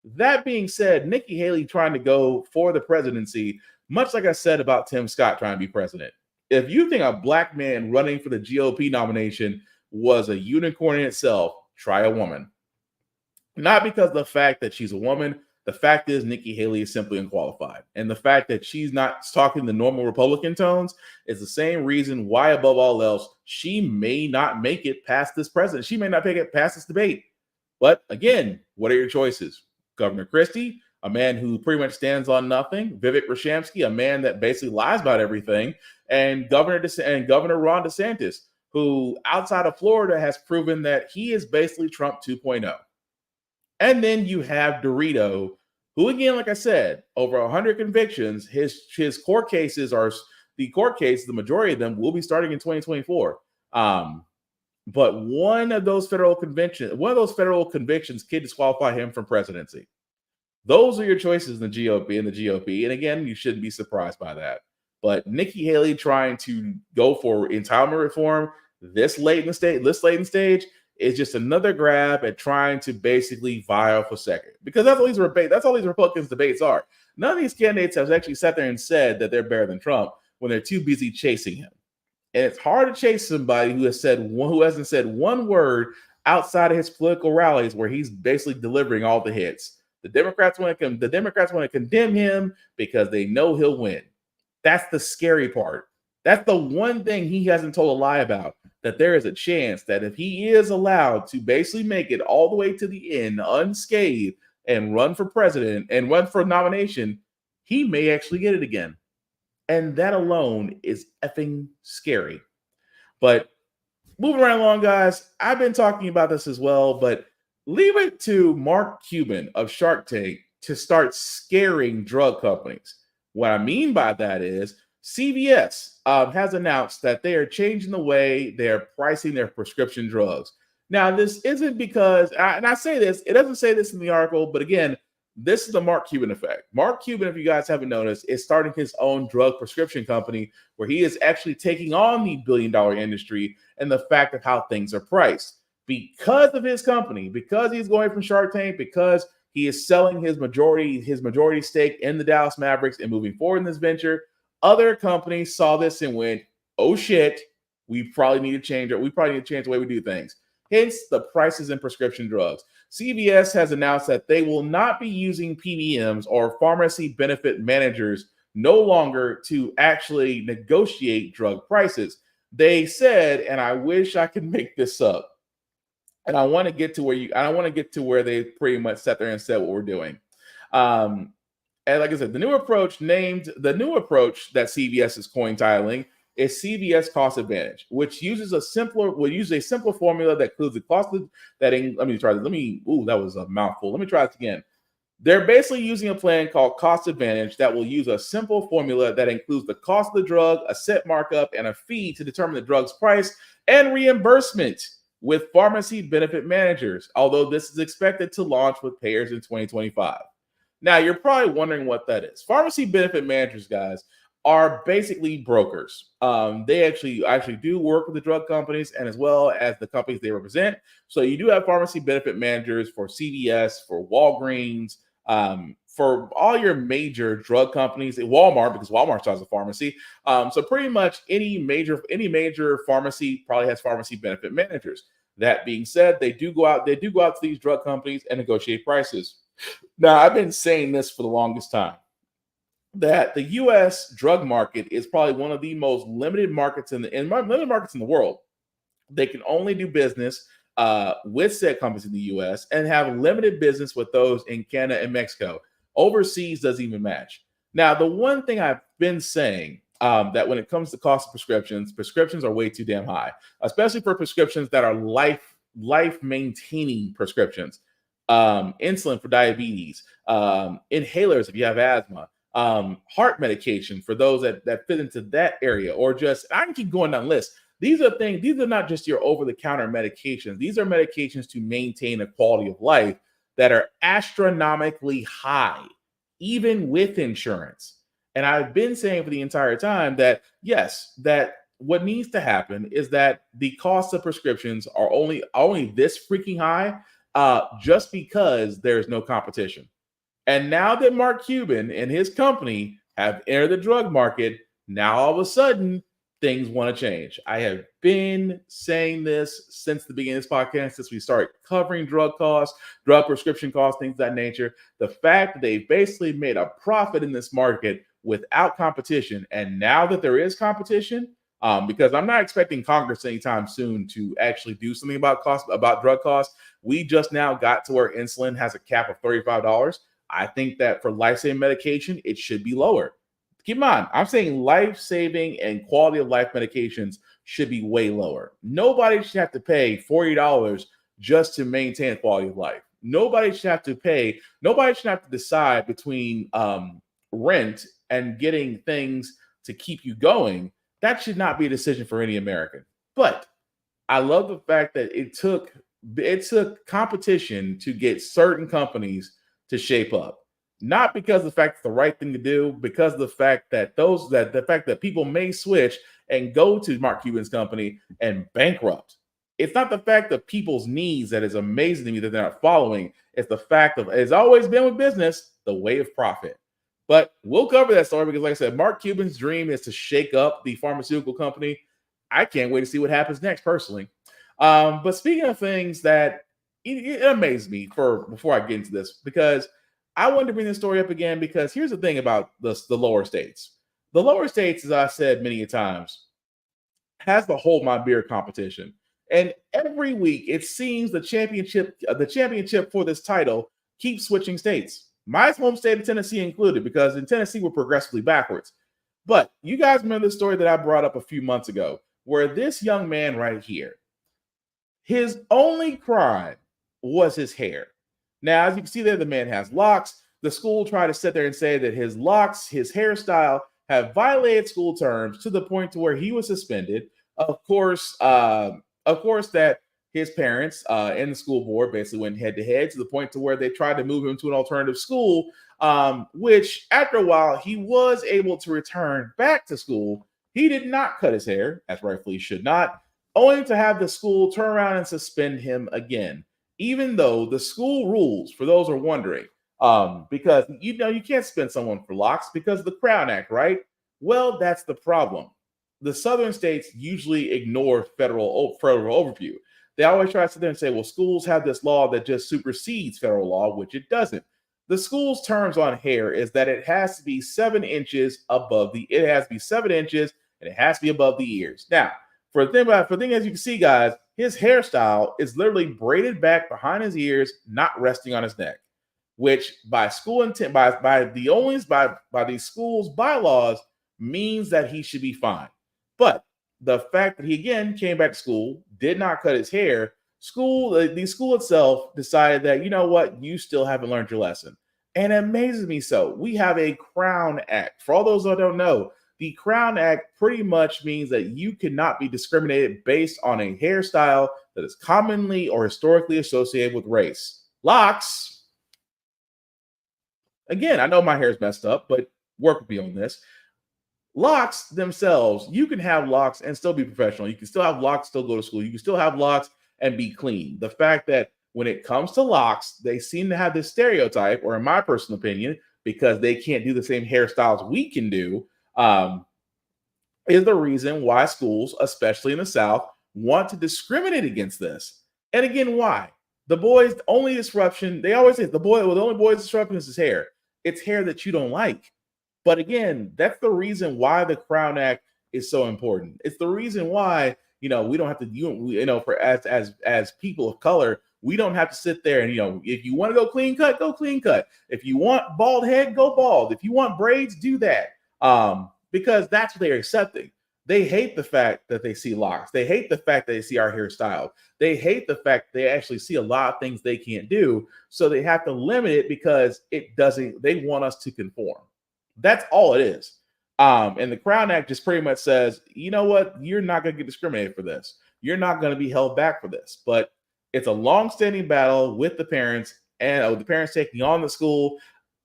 Speaker 2: That being said, Nikki Haley trying to go for the presidency, much like I said about Tim Scott trying to be president. If you think a black man running for the GOP nomination was a unicorn in itself, try a woman. Not because of the fact that she's a woman. The fact is Nikki Haley is simply unqualified. And the fact that she's not talking the normal Republican tones is the same reason why, above all else, she may not make it past this president. She may not make it past this debate. But again, what are your choices? Governor Christie, a man who pretty much stands on nothing. Vivek Ramaswamy, a man that basically lies about everything. And Governor Ron DeSantis, who outside of Florida has proven that he is basically Trump 2.0. And then you have Dorito, who, again, like I said, over 100 convictions. His court cases the majority of them will be starting in 2024. But one of those federal convictions can disqualify him from presidency. Those are your choices in the GOP. And again, you shouldn't be surprised by that. But Nikki Haley trying to go for entitlement reform this late in the stage is just another grab at trying to basically vie for second, because that's all these Republicans debates are. None of these candidates have actually sat there and said that they're better than Trump when they're too busy chasing him. And it's hard to chase somebody who hasn't said one word outside of his political rallies where he's basically delivering all the hits. The Democrats want to condemn him because they know he'll win. That's the scary part. That's the one thing he hasn't told a lie about, that there is a chance that if he is allowed to basically make it all the way to the end unscathed and run for president and run for nomination, he may actually get it again. And that alone is effing scary. But moving right along, guys, I've been talking about this as well, but leave it to Mark Cuban of Shark Tank to start scaring drug companies. What I mean by that is CVS has announced that they are changing the way they're pricing their prescription drugs. Now, this isn't because, and I say this, it doesn't say this in the article, but again, this is the Mark Cuban effect. Mark Cuban, if you guys haven't noticed, is starting his own drug prescription company where he is actually taking on the billion-dollar industry and the fact of how things are priced. Because of his company, because he's going from Shark Tank, because he is selling his majority stake in the Dallas Mavericks and moving forward in this venture, other companies saw this and went, oh shit, we probably need to change it. We probably need to change the way we do things. Hence the prices in prescription drugs. CVS has announced that they will not be using PBMs or pharmacy benefit managers no longer to actually negotiate drug prices. They said, and I wish I could make this up, and I want to get to where they pretty much sat there and said what we're doing. And like I said, the new approach that CVS is coin titling is CVS Cost Advantage, which uses a simpler formula that includes the cost of that. That was a mouthful. Let me try this again. They're basically using a plan called Cost Advantage that will use a simple formula that includes the cost of the drug, a set markup, and a fee to determine the drug's price and reimbursement with pharmacy benefit managers, although this is expected to launch with payers in 2025. Now, you're probably wondering what that is. Pharmacy benefit managers, guys, are basically brokers. They actually do work with the drug companies and as well as the companies they represent. So you do have pharmacy benefit managers for CVS, for Walgreens, for all your major drug companies, Walmart, because Walmart has a pharmacy. So pretty much any major pharmacy probably has pharmacy benefit managers. That being said, they do go out to these drug companies and negotiate prices. Now, I've been saying this for the longest time, that the U.S. drug market is probably one of the most limited markets in the world. They can only do business with said companies in the U.S. and have limited business with those in Canada and Mexico. Overseas doesn't even match. Now, the one thing I've been saying that when it comes to cost of prescriptions are way too damn high, especially for prescriptions that are life maintaining prescriptions. Insulin for diabetes, inhalers if you have asthma, heart medication for those that fit into that area, or just, I can keep going down the list. These are not just your over-the-counter medications. These are medications to maintain a quality of life that are astronomically high, even with insurance. And I've been saying for the entire time that, yes, that what needs to happen is that the cost of prescriptions are only this freaking high just because there's no competition. And now that Mark Cuban and his company have entered the drug market, now all of a sudden things want to change. I have been saying this since the beginning of this podcast, since we started covering drug costs, drug prescription costs, things of that nature. The fact that they basically made a profit in this market without competition, and now that there is competition, because I'm not expecting Congress anytime soon to actually do something about drug costs. We just now got to where insulin has a cap of $35. I think that for life-saving medication, it should be lower. Keep in mind, I'm saying life-saving and quality of life medications should be way lower. Nobody should have to pay $40 just to maintain quality of life. Nobody should have to decide between rent and getting things to keep you going. That should not be a decision for any American. But I love the fact that it took competition to get certain companies to shape up. Not because of the fact it's the right thing to do, because of the fact that people may switch and go to Mark Cuban's company and bankrupt. It's not the fact of people's needs that is amazing to me that they're not following. It's the fact of, it's always been with business, the way of profit. But we'll cover that story because, like I said, Mark Cuban's dream is to shake up the pharmaceutical company. I can't wait to see what happens next, personally. But speaking of things that it amazed me before I get into this, because I wanted to bring this story up again, because here's the thing about the lower states. The lower states, as I said many times, has the Hold My Beer competition. And every week it seems the championship for this title keeps switching states. My home state of Tennessee included, because in Tennessee we're progressively backwards. But you guys remember the story that I brought up a few months ago, where this young man right here, his only crime was his hair. Now, as you can see there, the man has locks. The school tried to sit there and say that his locks, his hairstyle, have violated school terms to the point to where he was suspended. Of course, that his parents and the school board basically went head to head to the point to where they tried to move him to an alternative school, which after a while he was able to return back to school. He did not cut his hair, as rightfully should not, only to have the school turn around and suspend him again, even though the school rules, for those who are wondering, because you can't suspend someone for locks because of the Crown Act, right? Well, that's the problem. The southern states usually ignore federal overview. They always try to sit there and say, well, schools have this law that just supersedes federal law, which it doesn't. The school's terms on hair is that it has to be 7 inches above and it has to be above the ears. Now, for the thing as you can see, guys, his hairstyle is literally braided back behind his ears, not resting on his neck, which by the school's bylaws means that he should be fined. But the fact that he again came back to school, did not cut his hair, the school itself decided that, you know what, you still haven't learned your lesson. And it amazes me so. We have a Crown Act. For all those that don't know, the Crown Act pretty much means that you cannot be discriminated based on a hairstyle that is commonly or historically associated with race. Locks. Again, I know my hair is messed up, but work with me on this. Locks themselves, you can have locks and still be professional. You can still have locks, still go to school. You can still have locks and be clean. The fact that when it comes to locks, they seem to have this stereotype, or in my personal opinion, because they can't do the same hairstyles we can do, is the reason why schools, especially in the South, want to discriminate against this. And again, why? The boy's only disruption, they always say the only boy's disruption is his hair. It's hair that you don't like. But again, that's the reason why the Crown Act is so important. It's the reason why, we don't have to, for as people of color, we don't have to sit there and, if you want to go clean cut, go clean cut. If you want bald head, go bald. If you want braids, do that. Because that's what they're accepting. They hate the fact that they see locks. They hate the fact that they see our hairstyle. They hate the fact that they actually see a lot of things they can't do. So they have to limit it because they want us to conform. That's all it is. And the Crown Act just pretty much says, you know what? You're not going to get discriminated for this. You're not going to be held back for this. But it's a long-standing battle with the parents and the parents taking on the school.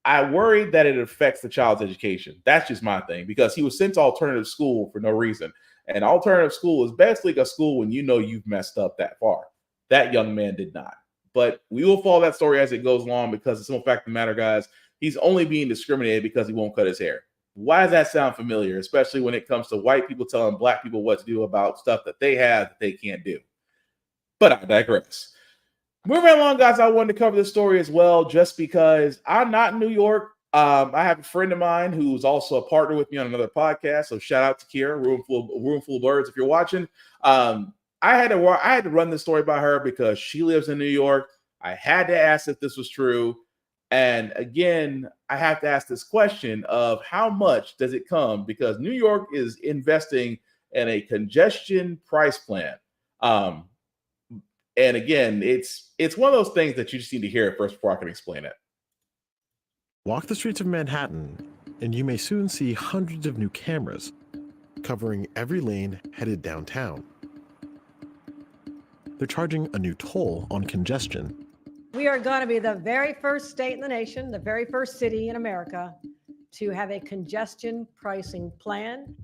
Speaker 2: I worry that it affects the child's education. That's just my thing, because he was sent to alternative school for no reason. And alternative school is basically a school when you've messed up that far. That young man did not. But we will follow that story as it goes along, because the simple fact of the matter, guys, he's only being discriminated because he won't cut his hair. Why does that sound familiar, especially when it comes to white people telling black people what to do about stuff that they have that they can't do? But I digress. Moving along, guys, I wanted to cover this story as well, just because I'm not in New York. I have a friend of mine who's also a partner with me on another podcast. So shout out to Kira, Room Full of Birds, if you're watching. I had to run this story by her because she lives in New York. I had to ask if this was true. And again, I have to ask this question of how much does it come? Because New York is investing in a congestion price plan. And again, it's one of those things that you just need to hear it first before I can explain it.
Speaker 11: Walk the streets of Manhattan, and you may soon see hundreds of new cameras covering every lane headed downtown. They're charging a new toll on congestion.
Speaker 12: We are going to be the very first state in the nation, the very first city in America to have a congestion pricing plan.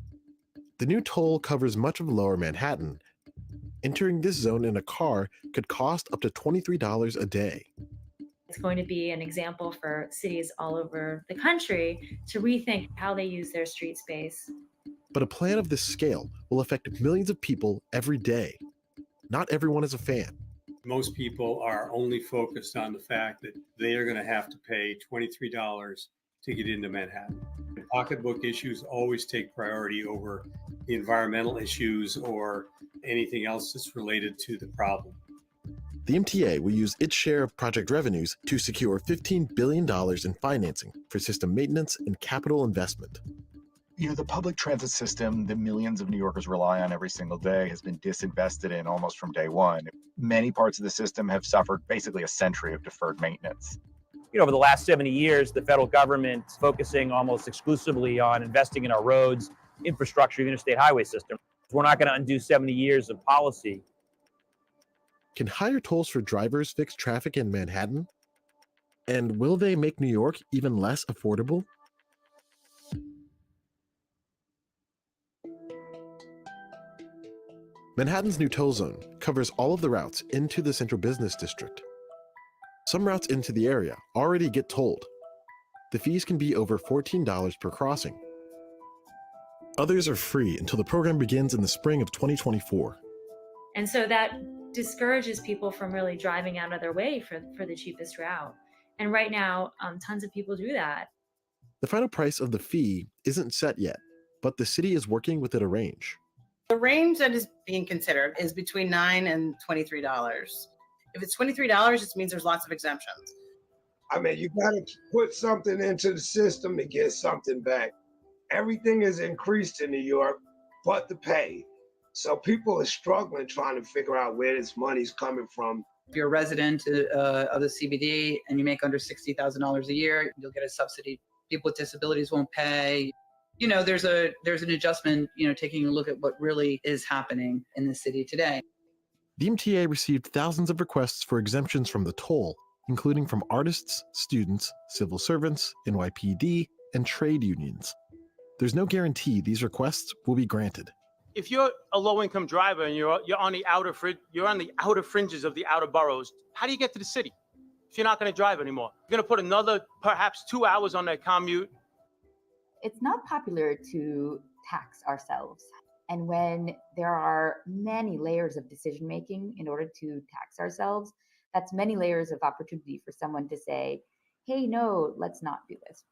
Speaker 11: The new toll covers much of lower Manhattan Entering this zone in a car could cost up to $23 a day.
Speaker 13: It's going to be an example for cities all over the country to rethink how they use their street space.
Speaker 11: But a plan of this scale will affect millions of people every day. Not everyone is a fan.
Speaker 14: Most people are only focused on the fact that they are going to have to pay $23 to get into Manhattan. Pocketbook issues always take priority over the environmental issues or anything else that's related to the problem.
Speaker 11: The MTA will use its share of project revenues to secure $15 billion in financing for system maintenance and capital investment.
Speaker 15: The public transit system that millions of New Yorkers rely on every single day has been disinvested in almost from day one. Many parts of the system have suffered basically a century of deferred maintenance.
Speaker 16: Over the last 70 years, the federal government is focusing almost exclusively on investing in our roads, infrastructure, interstate highway system. We're not going to undo 70 years of policy.
Speaker 11: Can higher tolls for drivers fix traffic in Manhattan? And will they make New York even less affordable? Manhattan's new toll zone covers all of the routes into the central business district. Some routes into the area already get tolled. The fees can be over $14 per crossing. Others are free until the program begins in the spring of 2024.
Speaker 13: And so that discourages people from really driving out of their way for the cheapest route. And right now, tons of people do that.
Speaker 11: The final price of the fee isn't set yet, but the city is working within a range.
Speaker 17: The range that is being considered is between $9 and $23. If it's $23, it means there's lots of exemptions.
Speaker 18: I mean, you got to put something into the system to get something back. Everything is increased in New York, but the pay. So people are struggling trying to figure out where this money's coming from.
Speaker 19: If you're a resident of the CBD and you make under $60,000 a year, you'll get a subsidy. People with disabilities won't pay. There's an adjustment, taking a look at what really is happening in the city today.
Speaker 11: The MTA received thousands of requests for exemptions from the toll, including from artists, students, civil servants, NYPD, and trade unions. There's no guarantee these requests will be granted.
Speaker 20: If you're a low-income driver and you're on the outer fringes of the outer boroughs, how do you get to the city if you're not going to drive anymore? You're going to put another perhaps 2 hours on that commute.
Speaker 21: It's not popular to tax ourselves. And when there are many layers of decision making in order to tax ourselves, that's many layers of opportunity for someone to say, hey, no, let's not do this.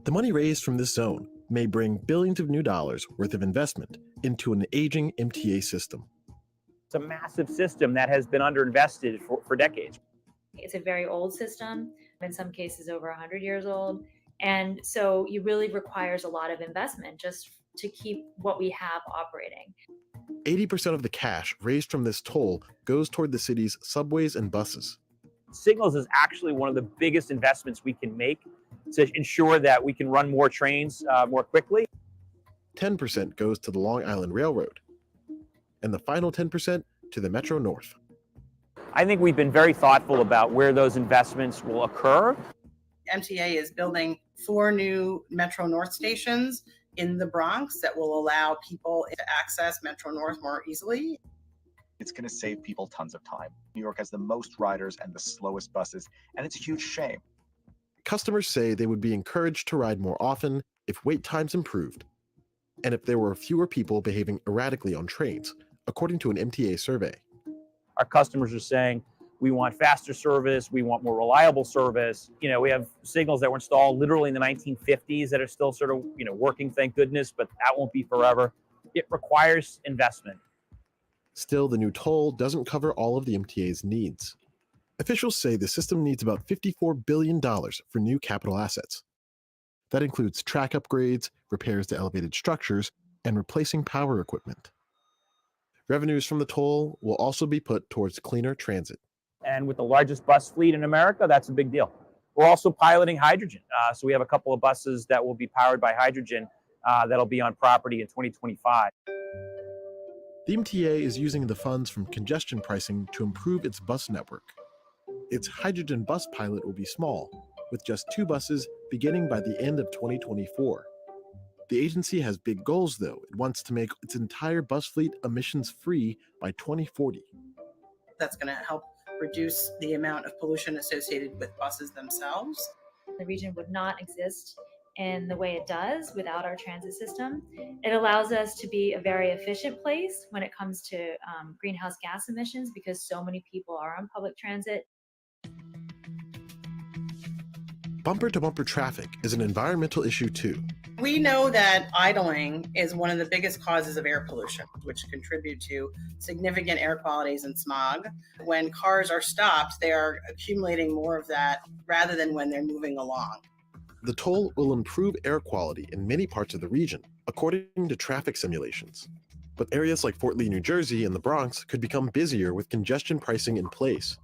Speaker 11: The money raised from this zone may bring billions of new dollars worth of investment into an aging MTA system.
Speaker 16: It's a massive system that has been underinvested for decades.
Speaker 13: It's a very old system, in some cases over 100 years old. And so it really requires a lot of investment just to keep what we have operating.
Speaker 11: 80% of the cash raised from this toll goes toward the city's subways and buses.
Speaker 16: Signals is actually one of the biggest investments we can make to ensure that we can run more trains more quickly.
Speaker 11: 10% goes to the Long Island Railroad, and the final 10% to the Metro North.
Speaker 16: I think we've been very thoughtful about where those investments will occur.
Speaker 17: MTA is building 4 new Metro North stations in the Bronx that will allow people to access Metro North more easily.
Speaker 15: It's going to save people tons of time. New York has the most riders and the slowest buses, and it's a huge shame.
Speaker 11: Customers say they would be encouraged to ride more often if wait times improved, and if there were fewer people behaving erratically on trains, according to an MTA survey.
Speaker 16: Our customers are saying, we want faster service, we want more reliable service. We have signals that were installed literally in the 1950s that are still sort of, working, thank goodness, but that won't be forever. It requires investment.
Speaker 11: Still, the new toll doesn't cover all of the MTA's needs. Officials say the system needs about $54 billion for new capital assets. That includes track upgrades, repairs to elevated structures, and replacing power equipment. Revenues from the toll will also be put towards cleaner transit.
Speaker 16: And with the largest bus fleet in America, that's a big deal. We're also piloting hydrogen. So we have a couple of buses that will be powered by hydrogen that'll be on property in 2025.
Speaker 11: The MTA is using the funds from congestion pricing to improve its bus network. Its hydrogen bus pilot will be small, with just 2 buses beginning by the end of 2024. The agency has big goals, though. It wants to make its entire bus fleet emissions-free by 2040.
Speaker 17: That's going to help reduce the amount of pollution associated with buses themselves.
Speaker 13: The region would not exist in the way it does without our transit system. It allows us to be a very efficient place when it comes to greenhouse gas emissions because so many people are on public transit.
Speaker 11: Bumper-to-bumper traffic is an environmental issue, too.
Speaker 17: We know that idling is one of the biggest causes of air pollution, which contribute to significant air qualities and smog. When cars are stopped, they are accumulating more of that rather than when they're moving along.
Speaker 11: The toll will improve air quality in many parts of the region, according to traffic simulations. But areas like Fort Lee, New Jersey, and the Bronx could become busier with congestion pricing in place.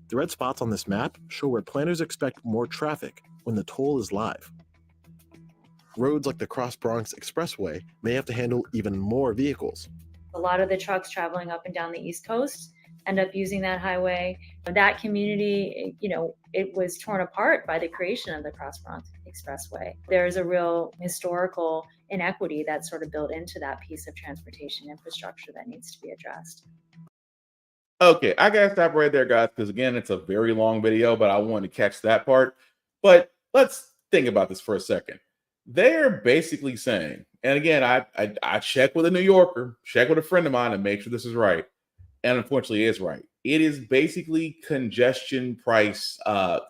Speaker 11: The red spots on this map show where planners expect more traffic when the toll is live. Roads like the Cross Bronx Expressway may have to handle even more vehicles.
Speaker 13: A lot of the trucks traveling up and down the East Coast end up using that highway. That community, it was torn apart by the creation of the Cross Bronx Expressway. There's a real historical inequity that's sort of built into that piece of transportation infrastructure that needs to be addressed.
Speaker 2: Okay, I gotta stop right there, guys, because again, it's a very long video, but I wanted to catch that part. But let's think about this for a second. They're basically saying, and again, I checked with a New Yorker, check with a friend of mine, and make sure this is right. And unfortunately, it is right. It is basically congestion price.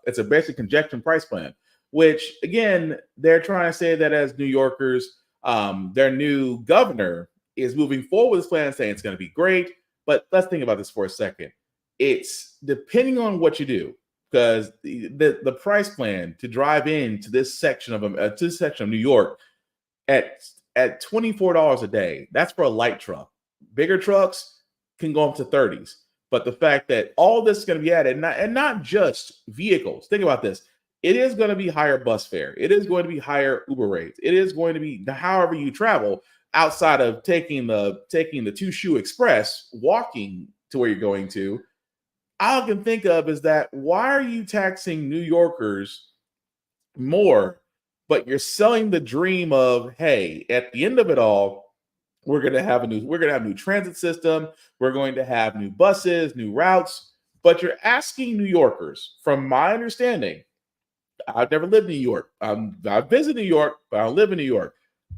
Speaker 2: It's a basic congestion price plan, which again, they're trying to say that as New Yorkers, their new governor is moving forward with this plan and saying it's going to be great. But let's think about this for a second. It's depending on what you do, because the price plan to drive into this section of New York at $24 a day, that's for a light truck. Bigger trucks can go up to 30s. But the fact that all this is going to be added, and not just vehicles. Think about this. It is going to be higher bus fare. It is going to be higher Uber rates. It is going to be however you travel, outside of taking the two-shoe express, walking to where you're going to. All I can think of is that why are you taxing New Yorkers more, but you're selling the dream of, hey, at the end of it all, we're gonna have a new transit system, we're going to have new buses, new routes, but you're asking New Yorkers, from my understanding, I've never lived in New York. I visit New York, but I don't live in New York.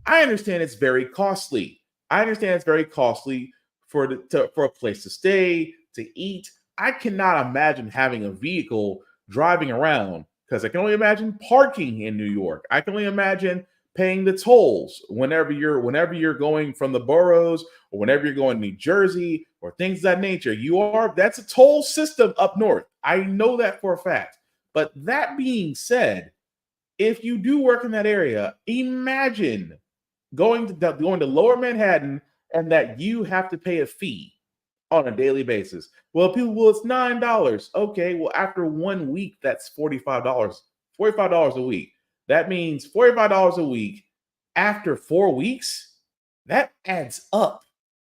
Speaker 2: I understand it's very costly. I understand it's very costly for a place to stay, to eat. I cannot imagine having a vehicle driving around because I can only imagine parking in New York. I can only imagine paying the tolls whenever you're going from the boroughs or whenever you're going to New Jersey or things of that nature. That's a toll system up north. I know that for a fact. But that being said, if you do work in that area, imagine going to Lower Manhattan and that you have to pay a fee on a daily basis. Well, it's $9. Okay, well, after 1 week, that's $45. $45 a week. That means $45 a week. After 4 weeks, that adds up,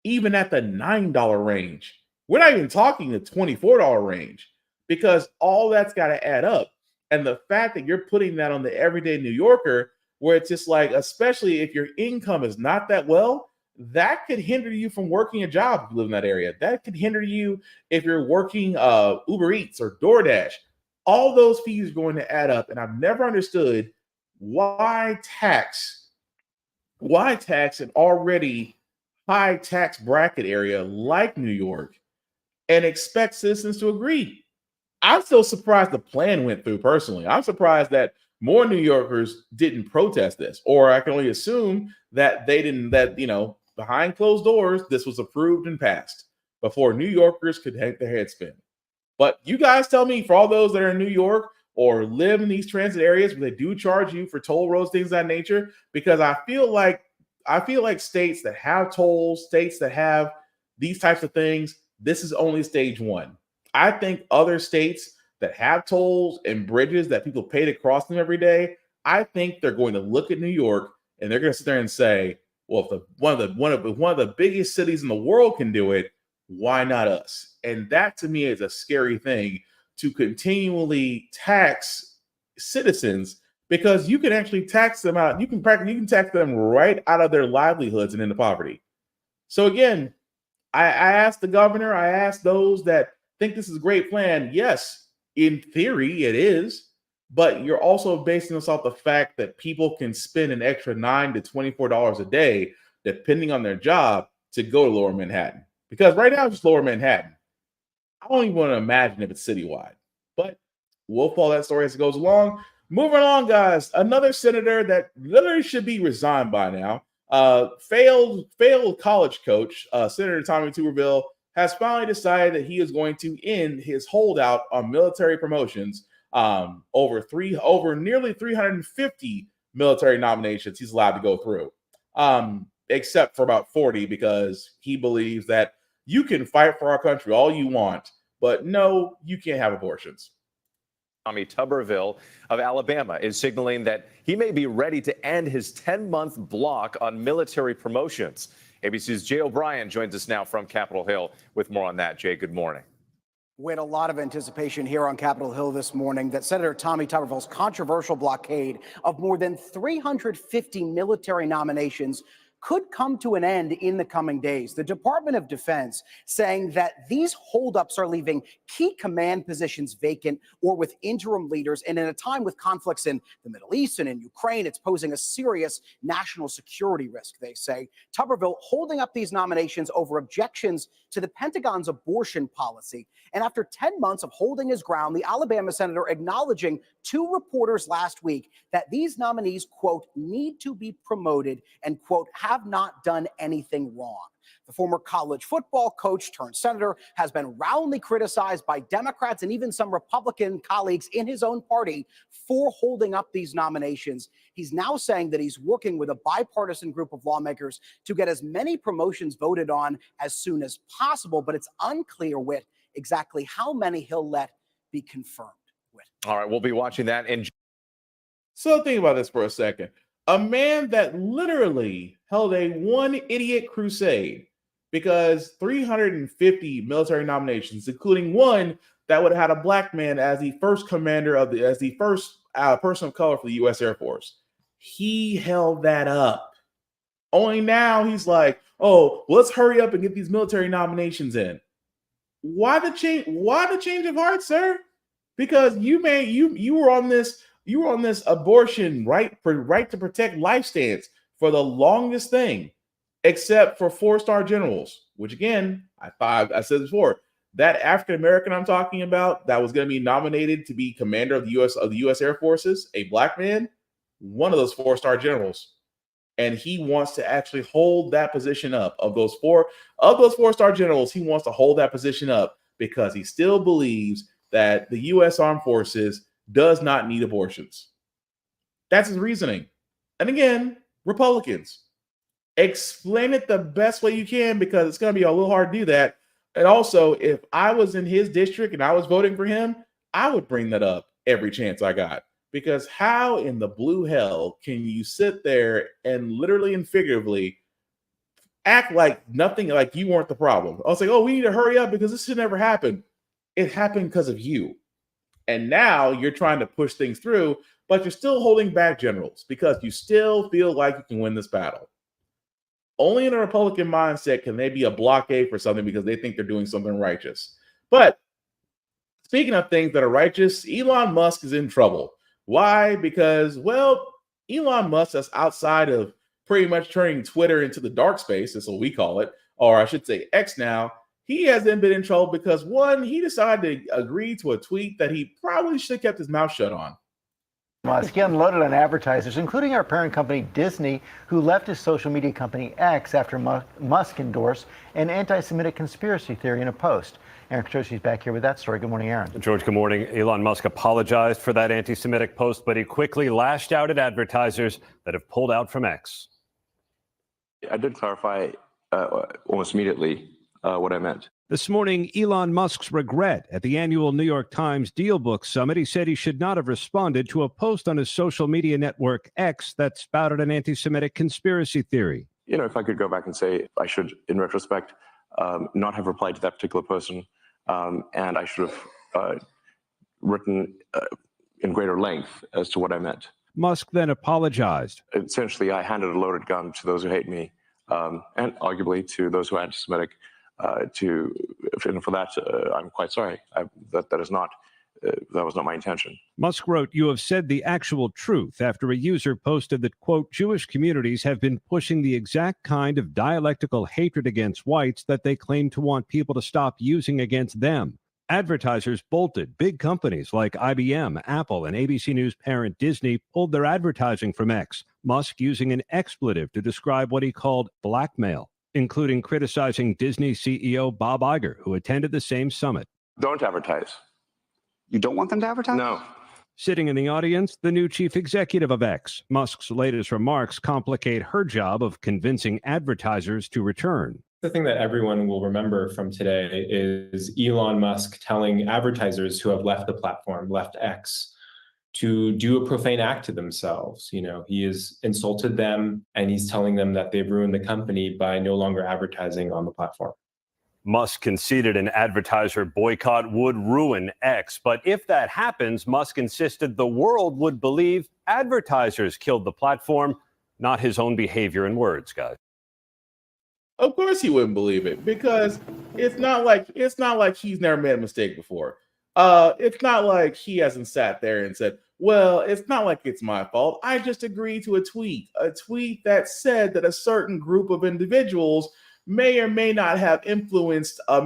Speaker 2: even at the $9 range. We're not even talking the $24 range, because all that's got to add up. And the fact that you're putting that on the everyday New Yorker, where it's just like, especially if your income is not that well, that could hinder you from working a job if you live in that area. That could hinder you if you're working Uber Eats or DoorDash. All those fees are going to add up. And I've never understood why tax an already high tax bracket area like New York and expect citizens to agree. I'm still surprised the plan went through personally. I'm surprised that more New Yorkers didn't protest this, or I can only assume that they didn't, behind closed doors, this was approved and passed before New Yorkers could have their head spin. But you guys tell me, for all those that are in New York or live in these transit areas where they do charge you for toll roads, things of that nature, because I feel like states that have tolls, states that have these types of things, this is only stage one. I think other states that have tolls and bridges that people pay to cross them every day, I think they're going to look at New York and they're going to sit there and say, well, if one of the biggest cities in the world can do it, why not us? And that to me is a scary thing, to continually tax citizens because you can actually tax them out. You can tax them right out of their livelihoods and into poverty. So again, I asked the governor, I asked those that think this is a great plan. Yes, in theory it is, but you're also basing this off the fact that people can spend an extra $9 to $24 a day, depending on their job, to go to Lower Manhattan. Because right now it's just Lower Manhattan. I don't even want to imagine if it's citywide, but we'll follow that story as it goes along. Moving on, guys. Another senator that literally should be resigned by now, failed college coach, Senator Tommy Tuberville, has finally decided that he is going to end his holdout on military promotions. Over nearly 350 military nominations he's allowed to go through, except for about 40, because he believes that you can fight for our country all you want, but no, you can't have abortions.
Speaker 1: Tommy Tuberville of Alabama is signaling that he may be ready to end his 10-month block on military promotions. ABC's Jay O'Brien joins us now from Capitol Hill with more on that. Jay, good morning.
Speaker 22: We had a lot of anticipation here on Capitol Hill this morning that Senator Tommy Tuberville's controversial blockade of more than 350 military nominations could come to an end in the coming days. The Department of Defense saying that these holdups are leaving key command positions vacant or with interim leaders. And in a time with conflicts in the Middle East and in Ukraine, it's posing a serious national security risk, they say. Tuberville holding up these nominations over objections to the Pentagon's abortion policy. And after 10 months of holding his ground, the Alabama senator acknowledging to reporters last week that these nominees, quote, need to be promoted and, quote, have not done anything wrong. The former college football coach turned senator has been roundly criticized by Democrats and even some Republican colleagues in his own party for holding up these nominations. He's now saying that he's working with a bipartisan group of lawmakers to get as many promotions voted on as soon as possible, but it's unclear with exactly how many he'll let be confirmed.
Speaker 1: All right, we'll be watching that.
Speaker 2: So think about this for a second. A man that literally held a one idiot crusade because 350 military nominations, including one that would have had a black man as the first commander as the first person of color for the U.S. Air Force. He held that up. Only now he's like, oh, let's hurry up and get these military nominations in. Why the change? Why the change of heart, sir? Because you were on this abortion right to protect life stance for the longest thing, except for 4-star generals, which again, I said before, that African American I'm talking about that was going to be nominated to be commander of the U.S. Air Forces, a black man, one of those 4-star generals, and he wants to actually hold that position up. Of those 4-star generals, he wants to hold that position up because he still believes that the U.S. Armed Forces does not need abortions. That's his reasoning. And again, Republicans, explain it the best way you can, because it's going to be a little hard to do that. And also, if I was in his district and I was voting for him, I would bring that up every chance I got. Because how in the blue hell can you sit there and literally and figuratively act like nothing, like you weren't the problem? I was like, oh, we need to hurry up because this should never happen. It happened because of you. And now you're trying to push things through, but you're still holding back generals because you still feel like you can win this battle. Only in a Republican mindset can they be a blockade for something because they think they're doing something righteous. But speaking of things that are righteous, Elon Musk is in trouble. Why? Because, well, Elon Musk is outside of pretty much turning Twitter into the dark space, that's what we call it, or I should say X now. He hasn't been in trouble because, one, he decided to agree to a tweet that he probably should have kept his mouth shut on.
Speaker 23: Musk, he unloaded on advertisers, including our parent company Disney, who left his social media company X after Musk endorsed an anti-Semitic conspiracy theory in a post. Aaron Katroshi's back here with that story. Good morning, Aaron.
Speaker 24: George, good morning. Elon Musk apologized for that anti-Semitic post, but he quickly lashed out at advertisers that have pulled out from X.
Speaker 25: I did clarify almost immediately what I meant.
Speaker 26: This morning, Elon Musk's regret at the annual New York Times DealBook Summit. He said he should not have responded to a post on his social media network X that spouted an anti-Semitic conspiracy theory.
Speaker 25: You know, if I could go back and say I should, in retrospect, not have replied to that particular person, and I should have written in greater length as to what I meant.
Speaker 26: Musk then apologized.
Speaker 25: Essentially, I handed a loaded gun to those who hate me, and arguably to those who are anti-Semitic. And for that, I'm quite sorry. That is not. That was not my intention.
Speaker 26: Musk wrote, "You have said the actual truth," after a user posted that, quote, Jewish communities have been pushing the exact kind of dialectical hatred against whites that they claim to want people to stop using against them. Advertisers bolted. Big companies like IBM, Apple, and ABC News parent Disney pulled their advertising from X, Musk using an expletive to describe what he called blackmail, including criticizing Disney CEO Bob Iger, who attended the same summit.
Speaker 25: Don't advertise.
Speaker 3: You don't want them to advertise?
Speaker 25: No.
Speaker 26: Sitting in the audience, the new chief executive of X. Musk's latest remarks complicate her job of convincing advertisers to return.
Speaker 4: The thing that everyone will remember from today is Elon Musk telling advertisers who have left the platform, left X, to do a profane act to themselves. You know, he has insulted them, and he's telling them that they've ruined the company by no longer advertising on the platform.
Speaker 24: Musk conceded an advertiser boycott would ruin X. But if that happens, Musk insisted the world would believe advertisers killed the platform, not his own behavior and words, guys.
Speaker 2: Of course he wouldn't believe it, because it's not like he's never made a mistake before. It's not like he hasn't sat there and said, well, it's not like it's my fault. I just agreed to a tweet that said that a certain group of individuals may or may not have influenced a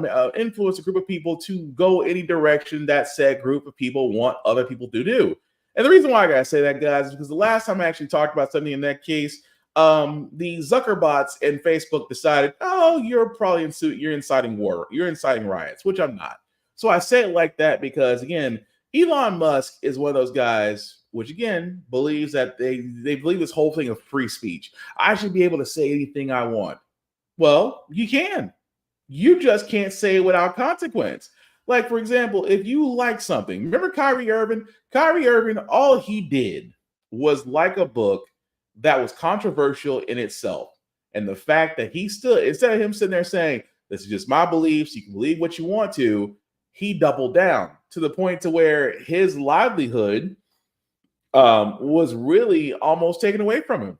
Speaker 2: group of people to go any direction that said group of people want other people to do. And the reason why I gotta say that, guys, is because the last time I actually talked about something in that case, the Zuckerbots and Facebook decided, oh, you're probably you're inciting war, you're inciting riots, which I'm not. So I say it like that because, again, Elon Musk is one of those guys, which again believes that they believe this whole thing of free speech. I should be able to say anything I want. Well, you can. You just can't say it without consequence. Like, for example, if you like something, remember Kyrie Irving? Kyrie Irving, all he did was like a book that was controversial in itself. And the fact that he stood, instead of him sitting there saying, this is just my beliefs, you can believe what you want to, he doubled down to the point to where his livelihood was really almost taken away from him.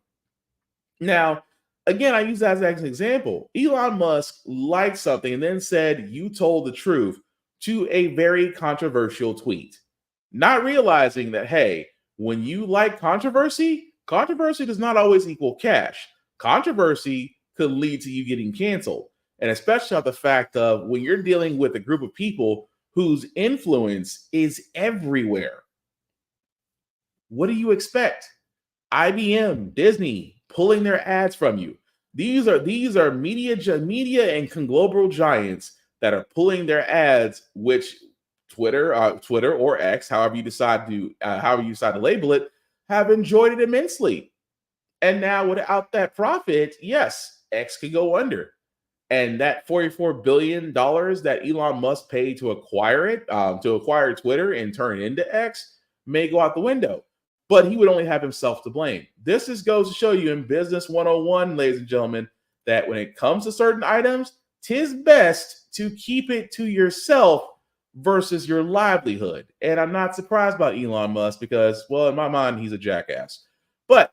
Speaker 2: Now, again, I use that as an example. Elon Musk liked something and then said, you told the truth to a very controversial tweet, not realizing that, hey, when you like controversy does not always equal cash. Controversy could lead to you getting canceled. And especially on the fact of when you're dealing with a group of people whose influence is everywhere. What do you expect? IBM, Disney, pulling their ads from you. These are media and conglomerate giants that are pulling their ads, which Twitter or X, however you decide to label it, have enjoyed it immensely. And now without that profit, yes, X could go under. And that $44 billion that Elon Musk paid to acquire Twitter and turn it into X may go out the window. But he would only have himself to blame. This just goes to show you in Business 101, ladies and gentlemen, that when it comes to certain items, 'tis best to keep it to yourself versus your livelihood. And I'm not surprised about Elon Musk because, well, in my mind, he's a jackass. But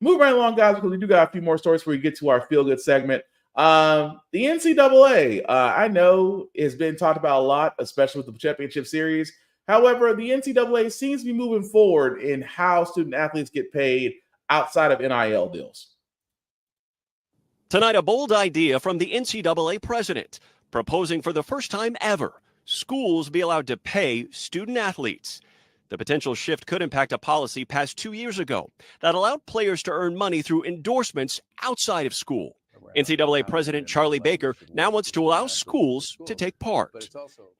Speaker 2: moving right along, guys, because we do got a few more stories before we get to our feel-good segment. The NCAA, I know, has been talked about a lot, especially with the championship series. However, the NCAA seems to be moving forward in how student athletes get paid outside of NIL deals.
Speaker 6: Tonight, a bold idea from the NCAA president, proposing for the first time ever, schools be allowed to pay student athletes. The potential shift could impact a policy passed 2 years ago that allowed players to earn money through endorsements outside of school. NCAA President Charlie Baker now wants to allow schools to take part.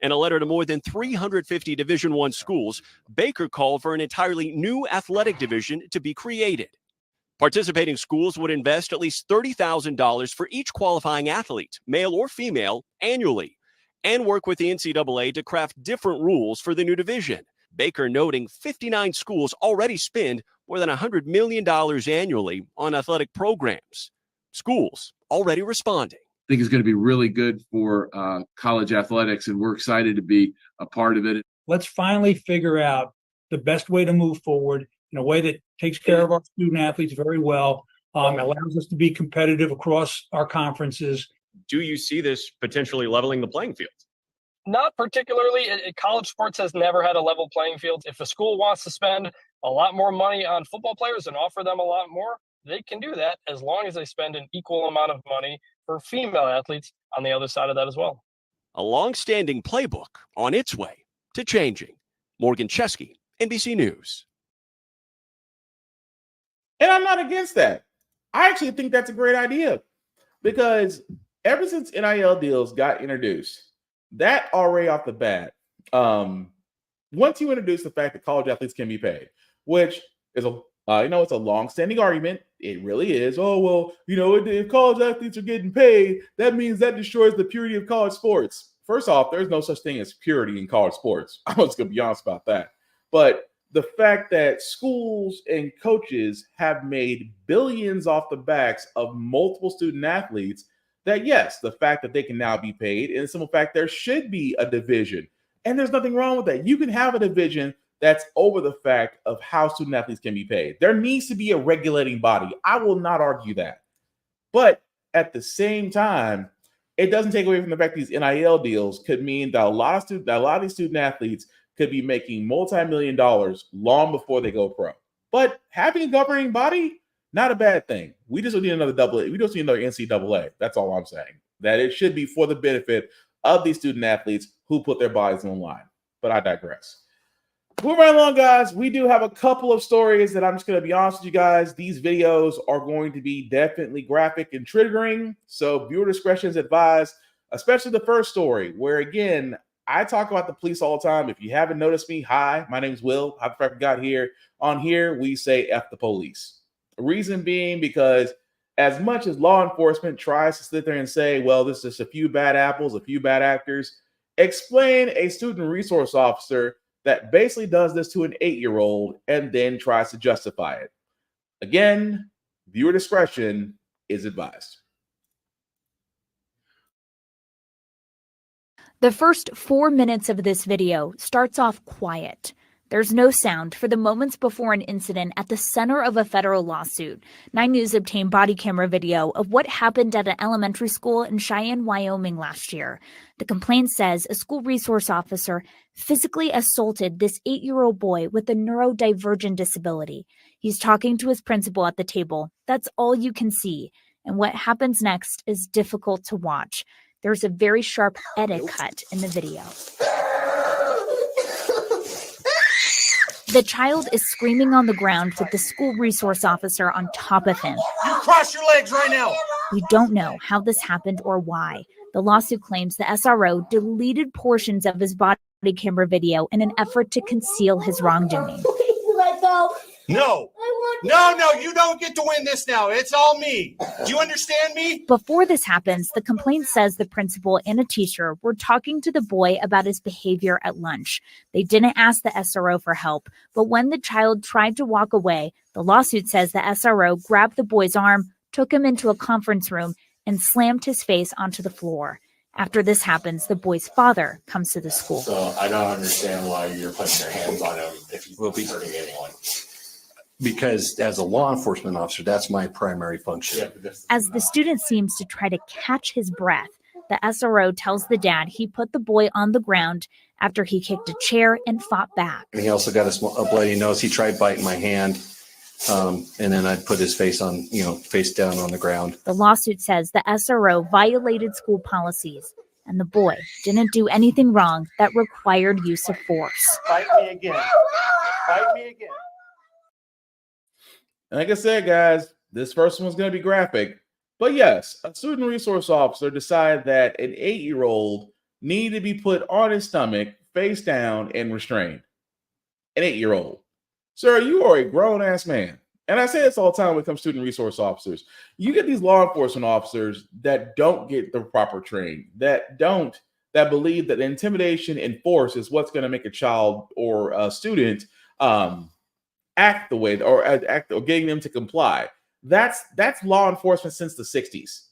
Speaker 6: In a letter to more than 350 Division I schools, Baker called for an entirely new athletic division to be created. Participating schools would invest at least $30,000 for each qualifying athlete, male or female, annually, and work with the NCAA to craft different rules for the new division. Baker noting 59 schools already spend more than $100 million annually on athletic programs. Schools already responding.
Speaker 7: I think it's going to be really good for college athletics, and we're excited to be a part of it.
Speaker 8: Let's finally figure out the best way to move forward in a way that
Speaker 5: takes care of our student athletes very well, allows us to be competitive across our conferences.
Speaker 6: Do you see this potentially leveling the playing field?
Speaker 8: Not particularly. College sports has never had a level playing field. If a school wants to spend a lot more money on football players and offer them a lot more, they can do that as long as they spend an equal amount of money for female athletes on the other side of that as well.
Speaker 6: A long-standing playbook on its way to changing. Morgan Chesky, NBC News.
Speaker 2: And I'm not against that. I actually think that's a great idea because ever since NIL deals got introduced, that already off the bat, once you introduce the fact that college athletes can be paid, which is it's a long-standing argument. It really is. Oh, well, if college athletes are getting paid, that means that destroys the purity of college sports. First off, there's no such thing as purity in college sports. I'm just going to be honest about that. But the fact that schools and coaches have made billions off the backs of multiple student athletes, that yes, the fact that they can now be paid, and the simple fact there should be a division. And there's nothing wrong with that. You can have a division that's over the fact of how student athletes can be paid. There needs to be a regulating body. I will not argue that. But at the same time, it doesn't take away from the fact these NIL deals could mean that a lot of these student athletes could be making multi-million dollars long before they go pro. But having a governing body, not a bad thing. We just don't need another we just need another NCAA. That's all I'm saying. That it should be for the benefit of these student athletes who put their bodies on the line. But I digress. Moving right along, guys, we do have a couple of stories that I'm just going to be honest with you guys. These videos are going to be definitely graphic and triggering, so viewer discretion is advised, especially the first story, where, again, I talk about the police all the time. If you haven't noticed me, hi, my name is Will. How the Frack got here? On here, we say F the police. The reason being because as much as law enforcement tries to sit there and say, well, this is just a few bad apples, a few bad actors, explain a student resource officer that basically does this to an 8-year-old and then tries to justify it. Again, viewer discretion is advised.
Speaker 9: The first 4 minutes of this video starts off quiet. There's no sound for the moments before an incident at the center of a federal lawsuit. 9 News obtained body camera video of what happened at an elementary school in Cheyenne, Wyoming last year. The complaint says a school resource officer physically assaulted this 8-year-old boy with a neurodivergent disability. He's talking to his principal at the table. That's all you can see. And what happens next is difficult to watch. There's a very sharp edit cut in the video. The child is screaming on the ground with the school resource officer on top of him.
Speaker 10: You cross your legs right now.
Speaker 9: We don't know how this happened or why. The lawsuit claims the SRO deleted portions of his body camera video in an effort to conceal his wrongdoing.
Speaker 10: Let go. No, you don't get to win this now. It's all me. Do you understand me?
Speaker 9: Before this happens, the complaint says the principal and a teacher were talking to the boy about his behavior at lunch. They didn't ask the SRO for help, but when the child tried to walk away, the lawsuit says the SRO grabbed the boy's arm, took him into a conference room, and slammed his face onto the floor. After this happens, the boy's father comes to the school.
Speaker 12: So I don't understand why you're putting your hands on him if you will be hurting anyone. Because as a law enforcement officer, that's my primary function.
Speaker 9: As the student seems to try to catch his breath, the SRO tells the dad he put the boy on the ground after he kicked a chair and fought back.
Speaker 12: And he also got a bloody nose. He tried biting my hand. And then I'd put his face on, face down on the ground.
Speaker 9: The lawsuit says the SRO violated school policies and the boy didn't do anything wrong that required use of force.
Speaker 10: Fight me again. Fight me again.
Speaker 2: And like I said, guys, this first one's going to be graphic. But yes, a student resource officer decided that an 8-year-old needed to be put on his stomach, face down, and restrained. An 8-year-old. Sir, you are a grown-ass man. And I say this all the time when it comes to student resource officers. You get these law enforcement officers that don't get the proper training, that believe that intimidation and force is what's going to make a child or a student act the way or getting them to comply. That's law enforcement since the 60s.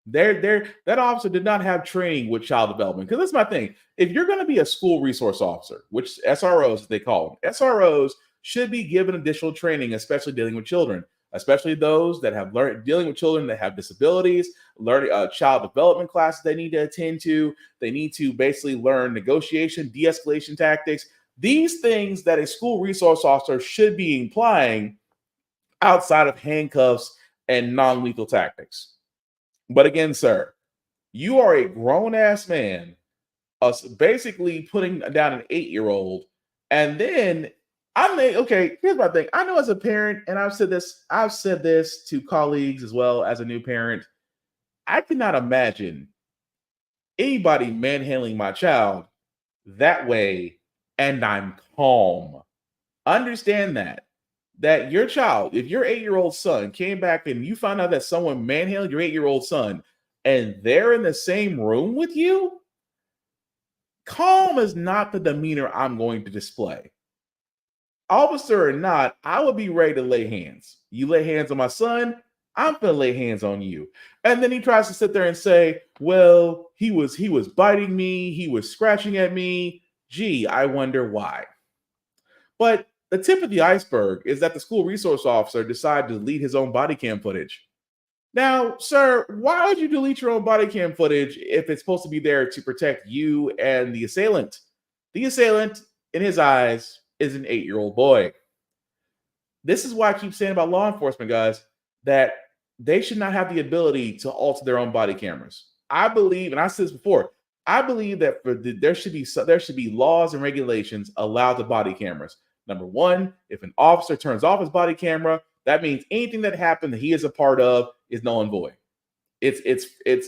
Speaker 2: That officer did not have training with child development. Because that's my thing. If you're going to be a school resource officer, which SROs, as they call them, SROs should be given additional training, especially dealing with children, especially those that have learned dealing with children that have disabilities, learning child development classes they need to attend to. They need to basically learn negotiation, de-escalation tactics, these things that a school resource officer should be applying outside of handcuffs and non-lethal tactics. But again, sir, you are a grown-ass man, basically putting down an 8-year-old, and then I'm like, okay, here's my thing. I know as a parent, and I've said this to colleagues as well as a new parent, I cannot imagine anybody manhandling my child that way, and I'm calm. Understand that your child, if your 8-year-old son came back and you found out that someone manhandled your 8-year-old son and they're in the same room with you, calm is not the demeanor I'm going to display. Officer or not, I would be ready to lay hands. You lay hands on my son, I'm gonna lay hands on you. And then he tries to sit there and say, well, he was biting me, he was scratching at me. Gee, I wonder why. But the tip of the iceberg is that the school resource officer decided to delete his own body cam footage. Now, sir, why would you delete your own body cam footage if it's supposed to be there to protect you and the assailant? The assailant, in his eyes, is an 8-year-old boy. This is why I keep saying about law enforcement, guys, that they should not have the ability to alter their own body cameras. I believe, and I said this before, I believe that there should be laws and regulations allowed to body cameras. Number one, if an officer turns off his body camera, that means anything that happened that he is a part of is null and void. It's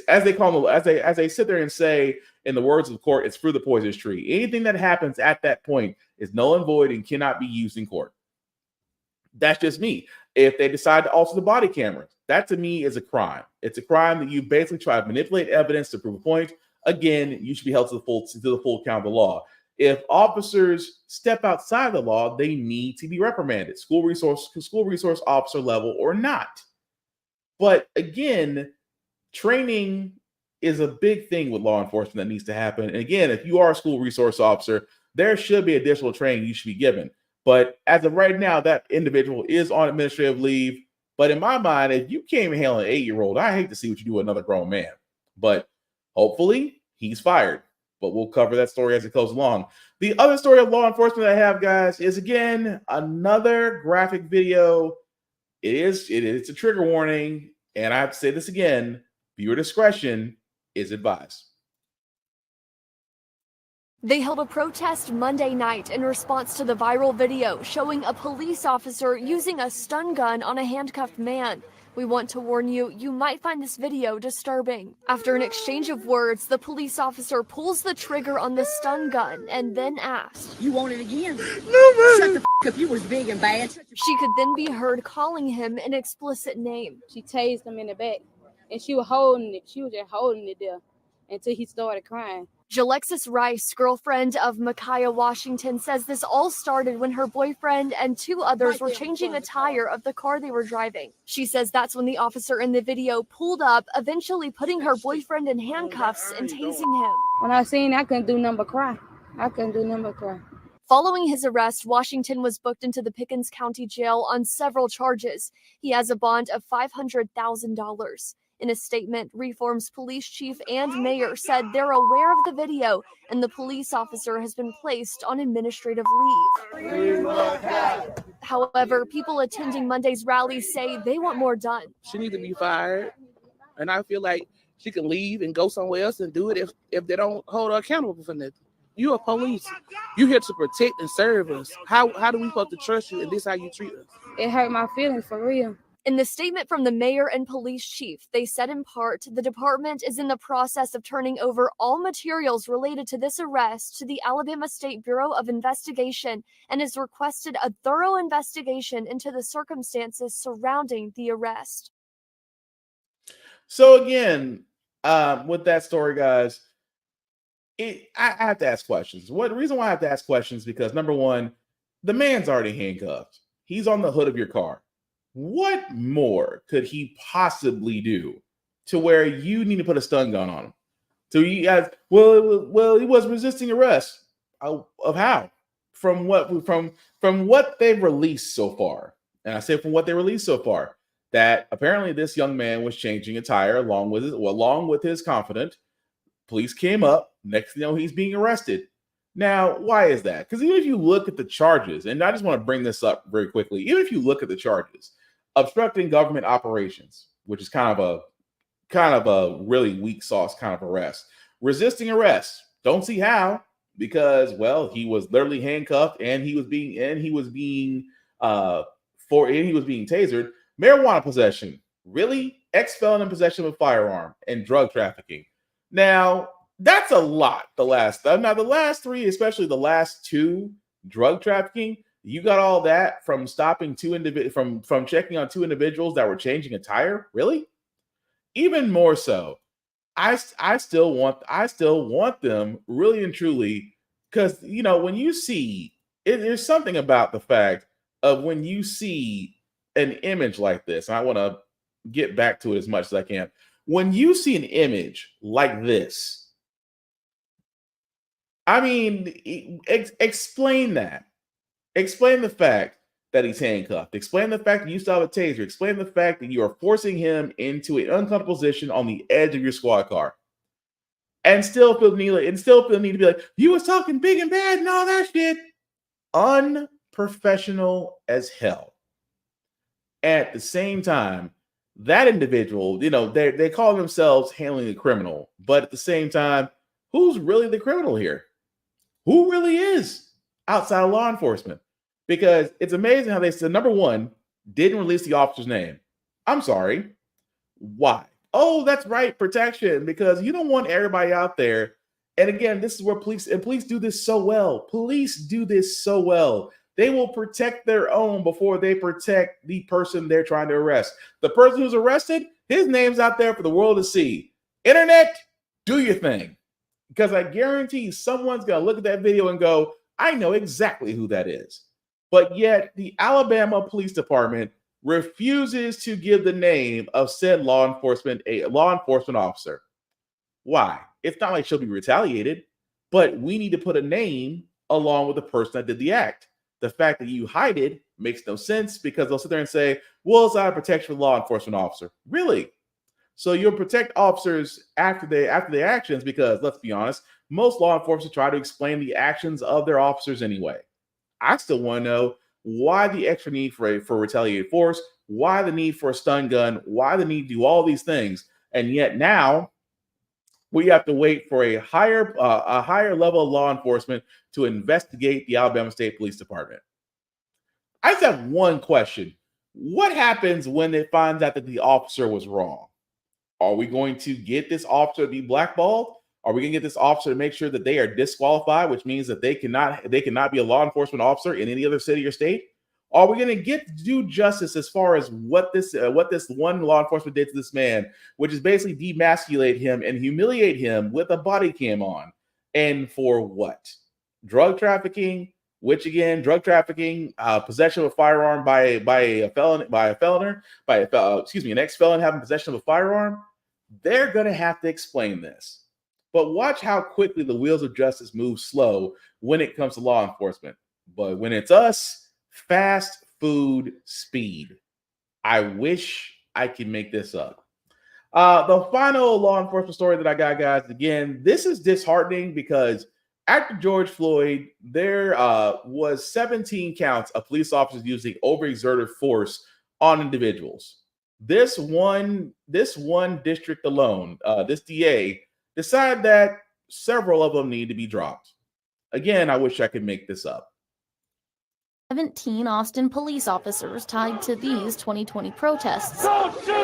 Speaker 2: as they call them, as they sit there and say in the words of the court, it's through the poisonous tree. Anything that happens at that point is null and void and cannot be used in court. That's just me. If they decide to alter the body camera, that to me is a crime. It's a crime that you basically try to manipulate evidence to prove a point. Again, you should be held to the full count of the law. If officers step outside the law, they need to be reprimanded, school resource officer level or not. But again, training is a big thing with law enforcement that needs to happen. And again, if you are a school resource officer, there should be additional training you should be given. But as of right now, that individual is on administrative leave. But in my mind, if you came and handle an 8-year-old, I hate to see what you do with another grown man. But hopefully he's fired. But we'll cover that story as it goes along. The other story of law enforcement I have, guys, is again another graphic video. It's a trigger warning, and I have to say this again: viewer discretion is advised.
Speaker 14: They held a protest Monday night in response to the viral video showing a police officer using a stun gun on a handcuffed man. We want to warn you, you might find this video disturbing. After an exchange of words, the police officer pulls the trigger on the stun gun and then asks, "You want it again? No, man. Shut the f up, you was big and bad." She could then be heard calling him an explicit name.
Speaker 15: She tased him in the back, and she was holding it. She was just holding it there until he started crying.
Speaker 14: Jalexis Rice, girlfriend of Micaiah Washington, says this all started when her boyfriend and 2 others were changing a tire of the car they were driving. She says that's when the officer in the video pulled up, eventually putting her boyfriend in handcuffs and tasing him.
Speaker 15: When I seen it, I couldn't do nothing but cry. I couldn't do nothing but cry.
Speaker 14: Following his arrest, Washington was booked into the Pickens County Jail on several charges. He has a bond of $500,000. In a statement, Reform's police chief and mayor said they're aware of the video and the police officer has been placed on administrative leave. However, people attending Monday's rally say they want more done.
Speaker 18: She needs to be fired, and I feel like she can leave and go somewhere else and do it if they don't hold her accountable for nothing. You're a police. You're here to protect and serve us. How do we supposed to trust you and this how you treat us?
Speaker 15: It hurt my feelings for real.
Speaker 14: In the statement from the mayor and police chief, they said in part, the department is in the process of turning over all materials related to this arrest to the Alabama State Bureau of Investigation and has requested a thorough investigation into the circumstances surrounding the arrest.
Speaker 2: So again, with that story, guys, I have to ask questions. The reason why I have to ask questions is because, number one, the man's already handcuffed. He's on the hood of your car. What more could he possibly do to where you need to put a stun gun on him? So you guys, well, he was resisting arrest. Of how? from what they've released so far, and I say from what they released so far, that apparently this young man was changing a tire along with his confidant. Police came up. Next thing you know, he's being arrested. Now, why is that? Because even if you look at the charges, and I just want to bring this up very quickly, even if you look at the charges, obstructing government operations, which is kind of a really weak sauce kind of arrest, resisting arrest, don't see how, because well, he was literally handcuffed and he was being tasered. Marijuana possession, really? Ex-felon in possession of a firearm and drug trafficking. Now, that's a lot. The last three, especially the last two, drug trafficking, you got all that from stopping from checking on two individuals that were changing a tire? Really? Even more so, I still want them really and truly, because when you see it, there's something about the fact of when you see an image like this, and I want to get back to it as much as I can. When you see an image like this, I mean, explain that. Explain the fact that he's handcuffed. Explain the fact that you still have a taser. Explain the fact that you are forcing him into an uncomfortable position on the edge of your squad car. And still feel the need to be like, you was talking big and bad and all that shit. Unprofessional as hell. At the same time, that individual, they call themselves handling the criminal, but at the same time, who's really the criminal here? Who really is outside of law enforcement? Because it's amazing how they said, number one, didn't release the officer's name. I'm sorry. Why? Oh, that's right, protection, because you don't want everybody out there. And again, this is where police do this so well. Police do this so well. They will protect their own before they protect the person they're trying to arrest. The person who's arrested, his name's out there for the world to see. Internet, do your thing. Because I guarantee someone's going to look at that video and go, I know exactly who that is. But yet the Alabama Police Department refuses to give the name of said law enforcement officer. Why? It's not like she'll be retaliated, but we need to put a name along with the person that did the act. The fact that you hide it makes no sense, because they'll sit there and say, well, it's out of protection for law enforcement officer. Really? So you'll protect officers after their actions, because let's be honest, most law enforcement try to explain the actions of their officers anyway. I still want to know why the extra need for retaliated force, why the need for a stun gun, why the need to do all these things. And yet now we have to wait for a higher level of law enforcement to investigate the Alabama State Police Department. I just have one question. What happens when it finds out that the officer was wrong? Are we going to get this officer to be blackballed? Are we going to get this officer to make sure that they are disqualified, which means that they cannot be a law enforcement officer in any other city or state? Are we going to get to do justice as far as what this one law enforcement did to this man, which is basically demasculate him and humiliate him with a body cam on? And for what? Drug trafficking, which again, possession of a firearm by an ex-felon having possession of a firearm. They're going to have to explain this. But watch how quickly the wheels of justice move slow when it comes to law enforcement. But when it's us, fast food speed. I wish I could make this up. The final law enforcement story that I got, guys, again, this is disheartening because after George Floyd, there was 17 counts of police officers using overexerted force on individuals. This one district alone, this DA, decided that several of them need to be dropped. Again, I wish I could make this up.
Speaker 11: 17 Austin police officers tied to these 2020 protests.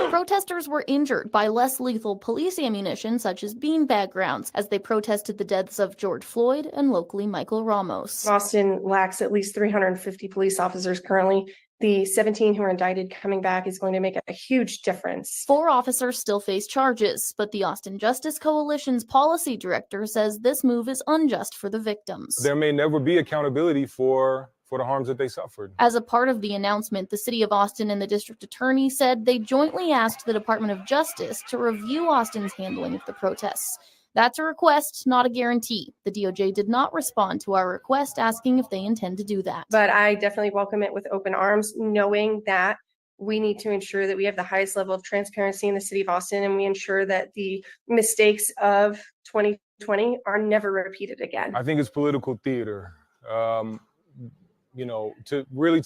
Speaker 11: Protesters were injured by less lethal police ammunition, such as beanbag rounds, as they protested the deaths of George Floyd and locally Michael Ramos.
Speaker 16: Austin lacks at least 350 police officers currently. The 17 who are indicted coming back is going to make a huge difference.
Speaker 11: 4 officers still face charges, but the Austin Justice Coalition's policy director says this move is unjust for the victims.
Speaker 17: There may never be accountability for the harms that they suffered.
Speaker 11: As a part of the announcement, the city of Austin and the district attorney said they jointly asked the Department of Justice to review Austin's handling of the protests. That's a request, not a guarantee. The DOJ did not respond to our request asking if they intend to do that.
Speaker 16: But I definitely welcome it with open arms, knowing that we need to ensure that we have the highest level of transparency in the city of Austin, and we ensure that the mistakes of 2020 are never repeated again.
Speaker 17: I think it's political theater. To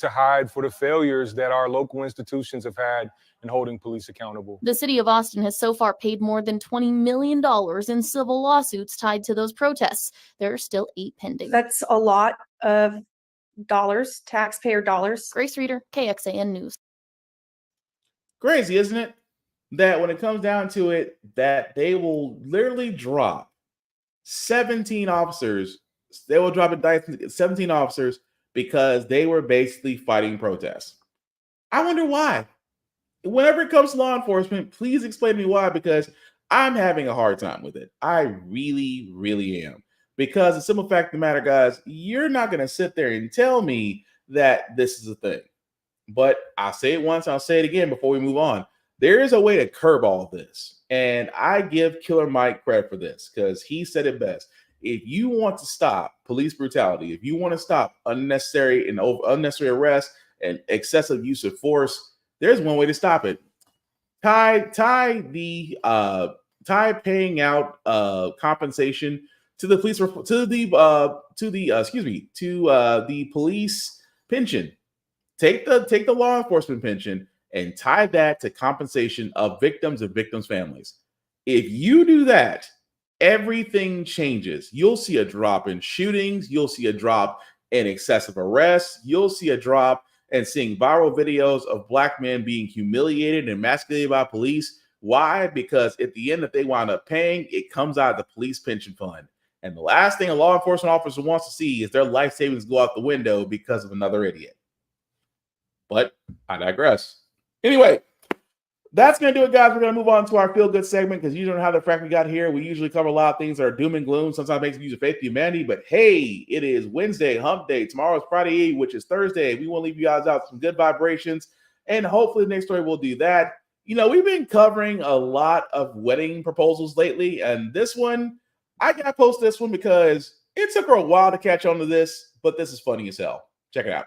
Speaker 17: hide for the failures that our local institutions have had in holding police accountable.
Speaker 11: The city of Austin has so far paid more than $20 million in civil lawsuits tied to those protests. There are still 8 pending.
Speaker 16: That's a lot of dollars, taxpayer dollars.
Speaker 11: Grace Reader, KXAN News.
Speaker 2: Crazy, isn't it? That when it comes down to it, that they will literally drop 17 officers. They will drop 17 officers because they were basically fighting protests. I wonder why. Whenever it comes to law enforcement, please explain to me why, because I'm having a hard time with it. I really, really am. Because the simple fact of the matter, guys, you're not going to sit there and tell me that this is a thing. But I'll say it once, I'll say it again before we move on. There is a way to curb all this. And I give Killer Mike credit for this because he said it best. If you want to stop police brutality, if you want to stop unnecessary arrest and excessive use of force, there's one way to stop it. Tie paying out compensation to the police to the police pension. Take the law enforcement pension and tie that to compensation of victims and victims' families. If you do that, everything changes. You'll see a drop in shootings. You'll see a drop in excessive arrests. You'll see a drop in seeing viral videos of Black men being humiliated and emasculated by police. Why? Because at the end, if they wind up paying, it comes out of the police pension fund. And the last thing a law enforcement officer wants to see is their life savings go out the window because of another idiot. But I digress. Anyway, that's going to do it, guys. We're going to move on to our feel-good segment because you don't know how the frack we got here. We usually cover a lot of things that are doom and gloom. Sometimes it makes me use of faith and humanity. But hey, it is Wednesday, hump day. Tomorrow is Friday Eve, which is Thursday. We want to leave you guys out with some good vibrations. And hopefully the next story will do that. You know, we've been covering a lot of wedding proposals lately. And this one, I got to post this one because it took her a while to catch on to this. But this is funny as hell. Check it out.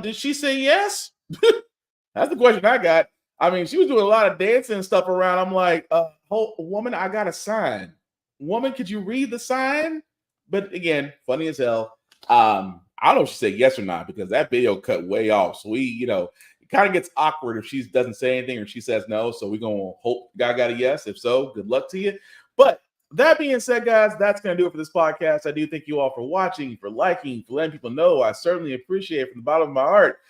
Speaker 2: Did she say yes? That's the question I got. I mean, she was doing a lot of dancing and stuff around. I'm like, woman, I got a sign. Woman, could you read the sign? But again, funny as hell. I don't know if she said yes or not because that video cut way off. So it kind of gets awkward if she doesn't say anything or she says no. So we're going to hope God got a yes. If so, good luck to you. But that being said, guys, that's going to do it for this podcast. I do thank you all for watching, for liking, for letting people know. I certainly appreciate it from the bottom of my heart.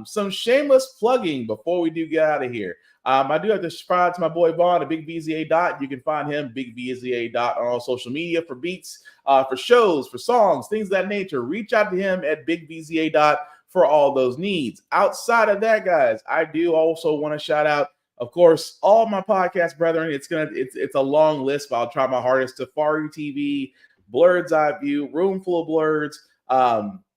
Speaker 2: Some shameless plugging before we do get out of here. I do have to subscribe to my boy Vaughn at Big VZA Dot. You can find him, Big VZA Dot, on all social media for beats, for shows, for songs, things of that nature. Reach out to him at Big VZA Dot for all those needs. Outside of that, guys, I do also want to shout out, of course, all my podcast brethren. It's a long list, but I'll try my hardest. Safari TV, Blurred's Eye View, Room Full of Blurs,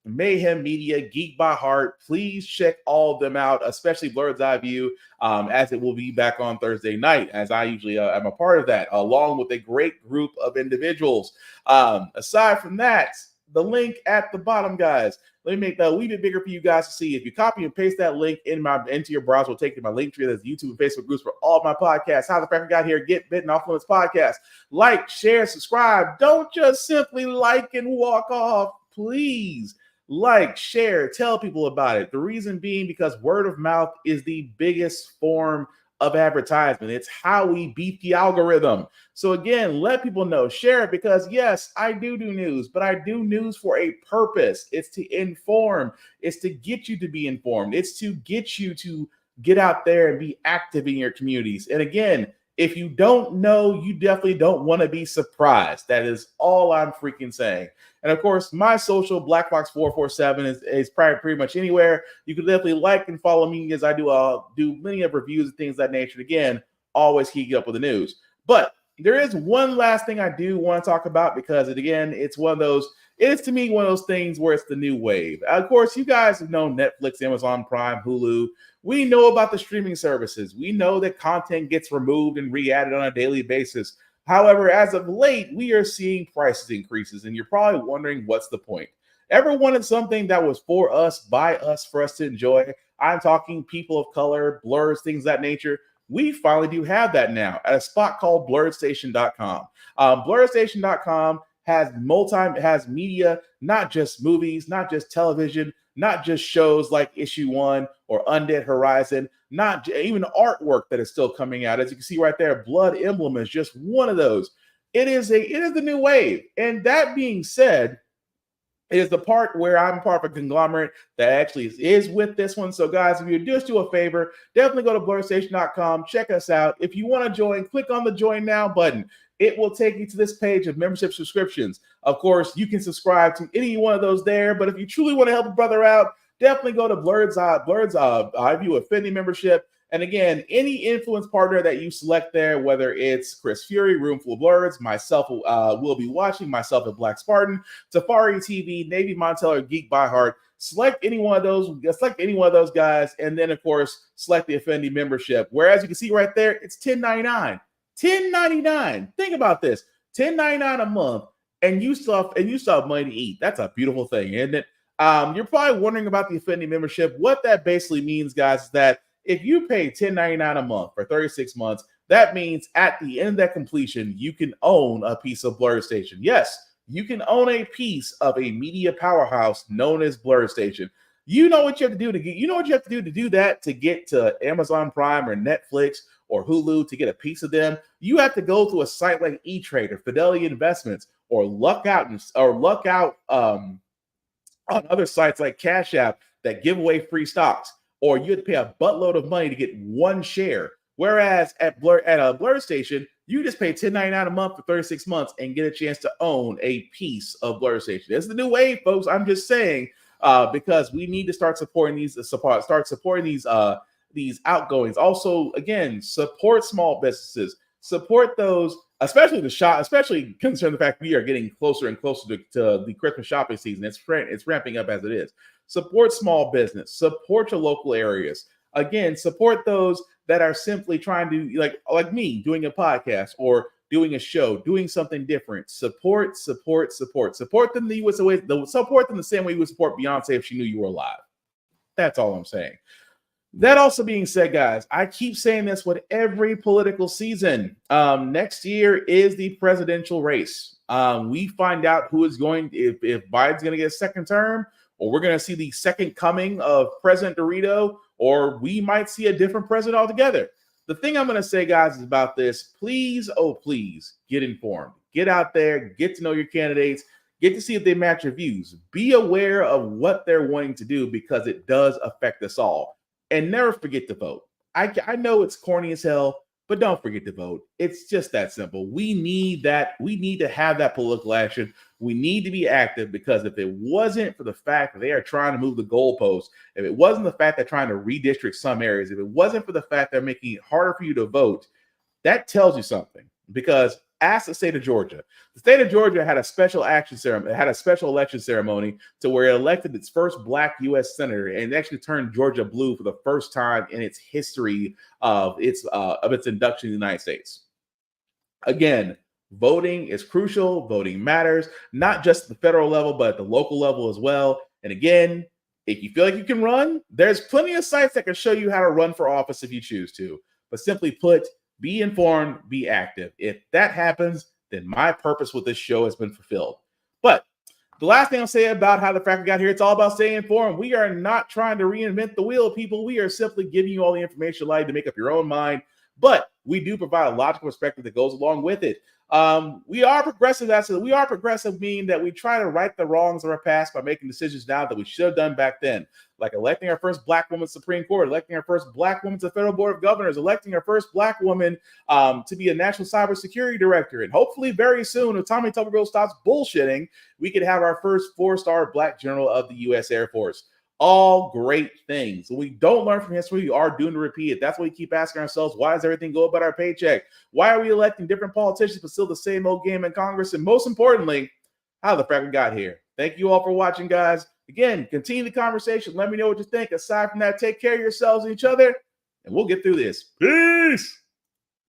Speaker 2: Mayhem Media, Geek by Heart. Please check all of them out, especially Blurred's Eye View, as it will be back on Thursday night, as I usually am a part of that, along with a great group of individuals. Aside from that, the link at the bottom, guys. Let me make that a wee bit bigger for you guys to see. If you copy and paste that link into your browser, will take you to my link tree. That's YouTube and Facebook groups for all of my podcasts. How the Frack got here, Get Bitten Off Limits podcast. Like, share, subscribe. Don't just simply like and walk off. Please like, share, tell people about it. The reason being because word of mouth is the biggest form of advertisement. It's how we beat the algorithm. So again, let people know, share it, because yes, I do news, but I do news for a purpose. It's to inform. It's to get you to be informed. It's to get you to get out there and be active in your communities. And again, if you don't know, you definitely don't want to be surprised. That is all I'm freaking saying. And of course, my social, BlackBox447, is pretty much anywhere. You can definitely like and follow me, as I do many of reviews and things of that nature. And again, always keep up with the news. But there is one last thing I do want to talk about, because it's one of those, it's to me one of those things where it's the new wave. Of course, you guys have known Netflix, Amazon Prime, Hulu. We know about the streaming services. We know that content gets removed and re-added on a daily basis. However, as of late, we are seeing prices increases, and you're probably wondering what's the point. Ever wanted something that was for us, by us, for us to enjoy? I'm talking people of color, blurs, things of that nature. We finally do have that now at a spot called blurredstation.com. Blurredstation.com has media, not just movies, not just television, not just shows like Issue 1 or Undead Horizon, not even artwork that is still coming out. As you can see right there, Blood Emblem is just one of those. It is the new wave. And that being said, it is the part where I'm part of a conglomerate that actually is with this one. So guys, if you just do a favor, definitely go to blurredstation.com, check us out. If you want to join, click on the join now button. It will take you to this page of membership subscriptions. Of course, you can subscribe to any one of those there, but if you truly want to help a brother out, definitely go to Blurred's Eye View Affinity membership. And again, any influence partner that you select there, whether it's Chris Fury, Roomful of Blurs, myself will be watching, myself at Black Spartan, Safari TV, Navy Montel, or Geek by Heart. Select any one of those guys, and then of course select the Affinity membership. Whereas you can see right there, it's $10.99. $10.99. Think about this: $10.99 a month, and you still have money to eat. That's a beautiful thing, isn't it? You're probably wondering about the Affinity membership. What that basically means, guys, is that if you pay $10.99 a month for 36 months, that means at the end of that completion, you can own a piece of Blurred Station. Yes, you can own a piece of a media powerhouse known as Blurred Station. You know what you have to do to do that, to get to Amazon Prime or Netflix or Hulu, to get a piece of them. You have to go through a site like E-Trade or Fidelity Investments, or luck out on other sites like Cash App that give away free stocks, or you have to pay a buttload of money to get one share. Whereas at a Blurred Station, you just pay $10.99 a month for 36 months and get a chance to own a piece of Blurred Station. It's the new wave, folks. I'm just saying, because we need to start supporting these outgoings. Also, again, support small businesses, support those, especially considering the fact we are getting closer and closer to the Christmas shopping season. It's ramping up as it is. Support small business, support your local areas. Again, support those that are simply trying to, like me, doing a podcast or doing a show, doing something different. Support them support them the same way you would support Beyonce if she knew you were alive. That's all I'm saying. That also being said, guys, I keep saying this with every political season. Next year is the presidential race. We find out who is if Biden's going to get a second term, or we're going to see the second coming of President Dorito, or we might see a different president altogether. The thing I'm going to say, guys, is about this: please, oh please, get informed. Get out there, get to know your candidates, get to see if they match your views. Be aware of what they're wanting to do, because it does affect us all. And never forget to vote. I know it's corny as hell, but don't forget to vote. It's just that simple. We need that. We need to have that political action. We need to be active, because if it wasn't for the fact that they are trying to move the goalposts, if it wasn't the fact they're trying to redistrict some areas, if it wasn't for the fact they're making it harder for you to vote, that tells you something. Because ask the state of Georgia. The state of Georgia had a special election ceremony to where it elected its first Black U.S. senator, and it actually turned Georgia blue for the first time in its history of its induction in the United States. Again, voting is crucial. Voting matters, not just at the federal level, but at the local level as well. And again, if you feel like you can run, there's plenty of sites that can show you how to run for office if you choose to. But simply put, be informed, be active. If that happens, then my purpose with this show has been fulfilled. But the last thing I'll say about how the Frack got here, it's all about staying informed. We are not trying to reinvent the wheel, people. We are simply giving you all the information allowed to make up your own mind but we do provide a logical perspective that goes along with it. We are progressive. We are progressive, meaning that we try to right the wrongs of our past by making decisions now that we should have done back then, like electing our first Black woman Supreme Court, electing our first Black woman to Federal Board of Governors, electing our first Black woman to be a national cybersecurity director, and hopefully very soon, if Tommy Tuberville stops bullshitting, we could have our first 4-star Black general of the U.S. Air Force. All great things. When we don't learn from history, we are doomed to repeat it. That's why we keep asking ourselves, why does everything go about our paycheck? Why are we electing different politicians but still the same old game in Congress? And most importantly, how the frack we got here. Thank you all for watching, guys. Again, continue the conversation. Let me know what you think. Aside from that, take care of yourselves and each other, and we'll get through this. Peace.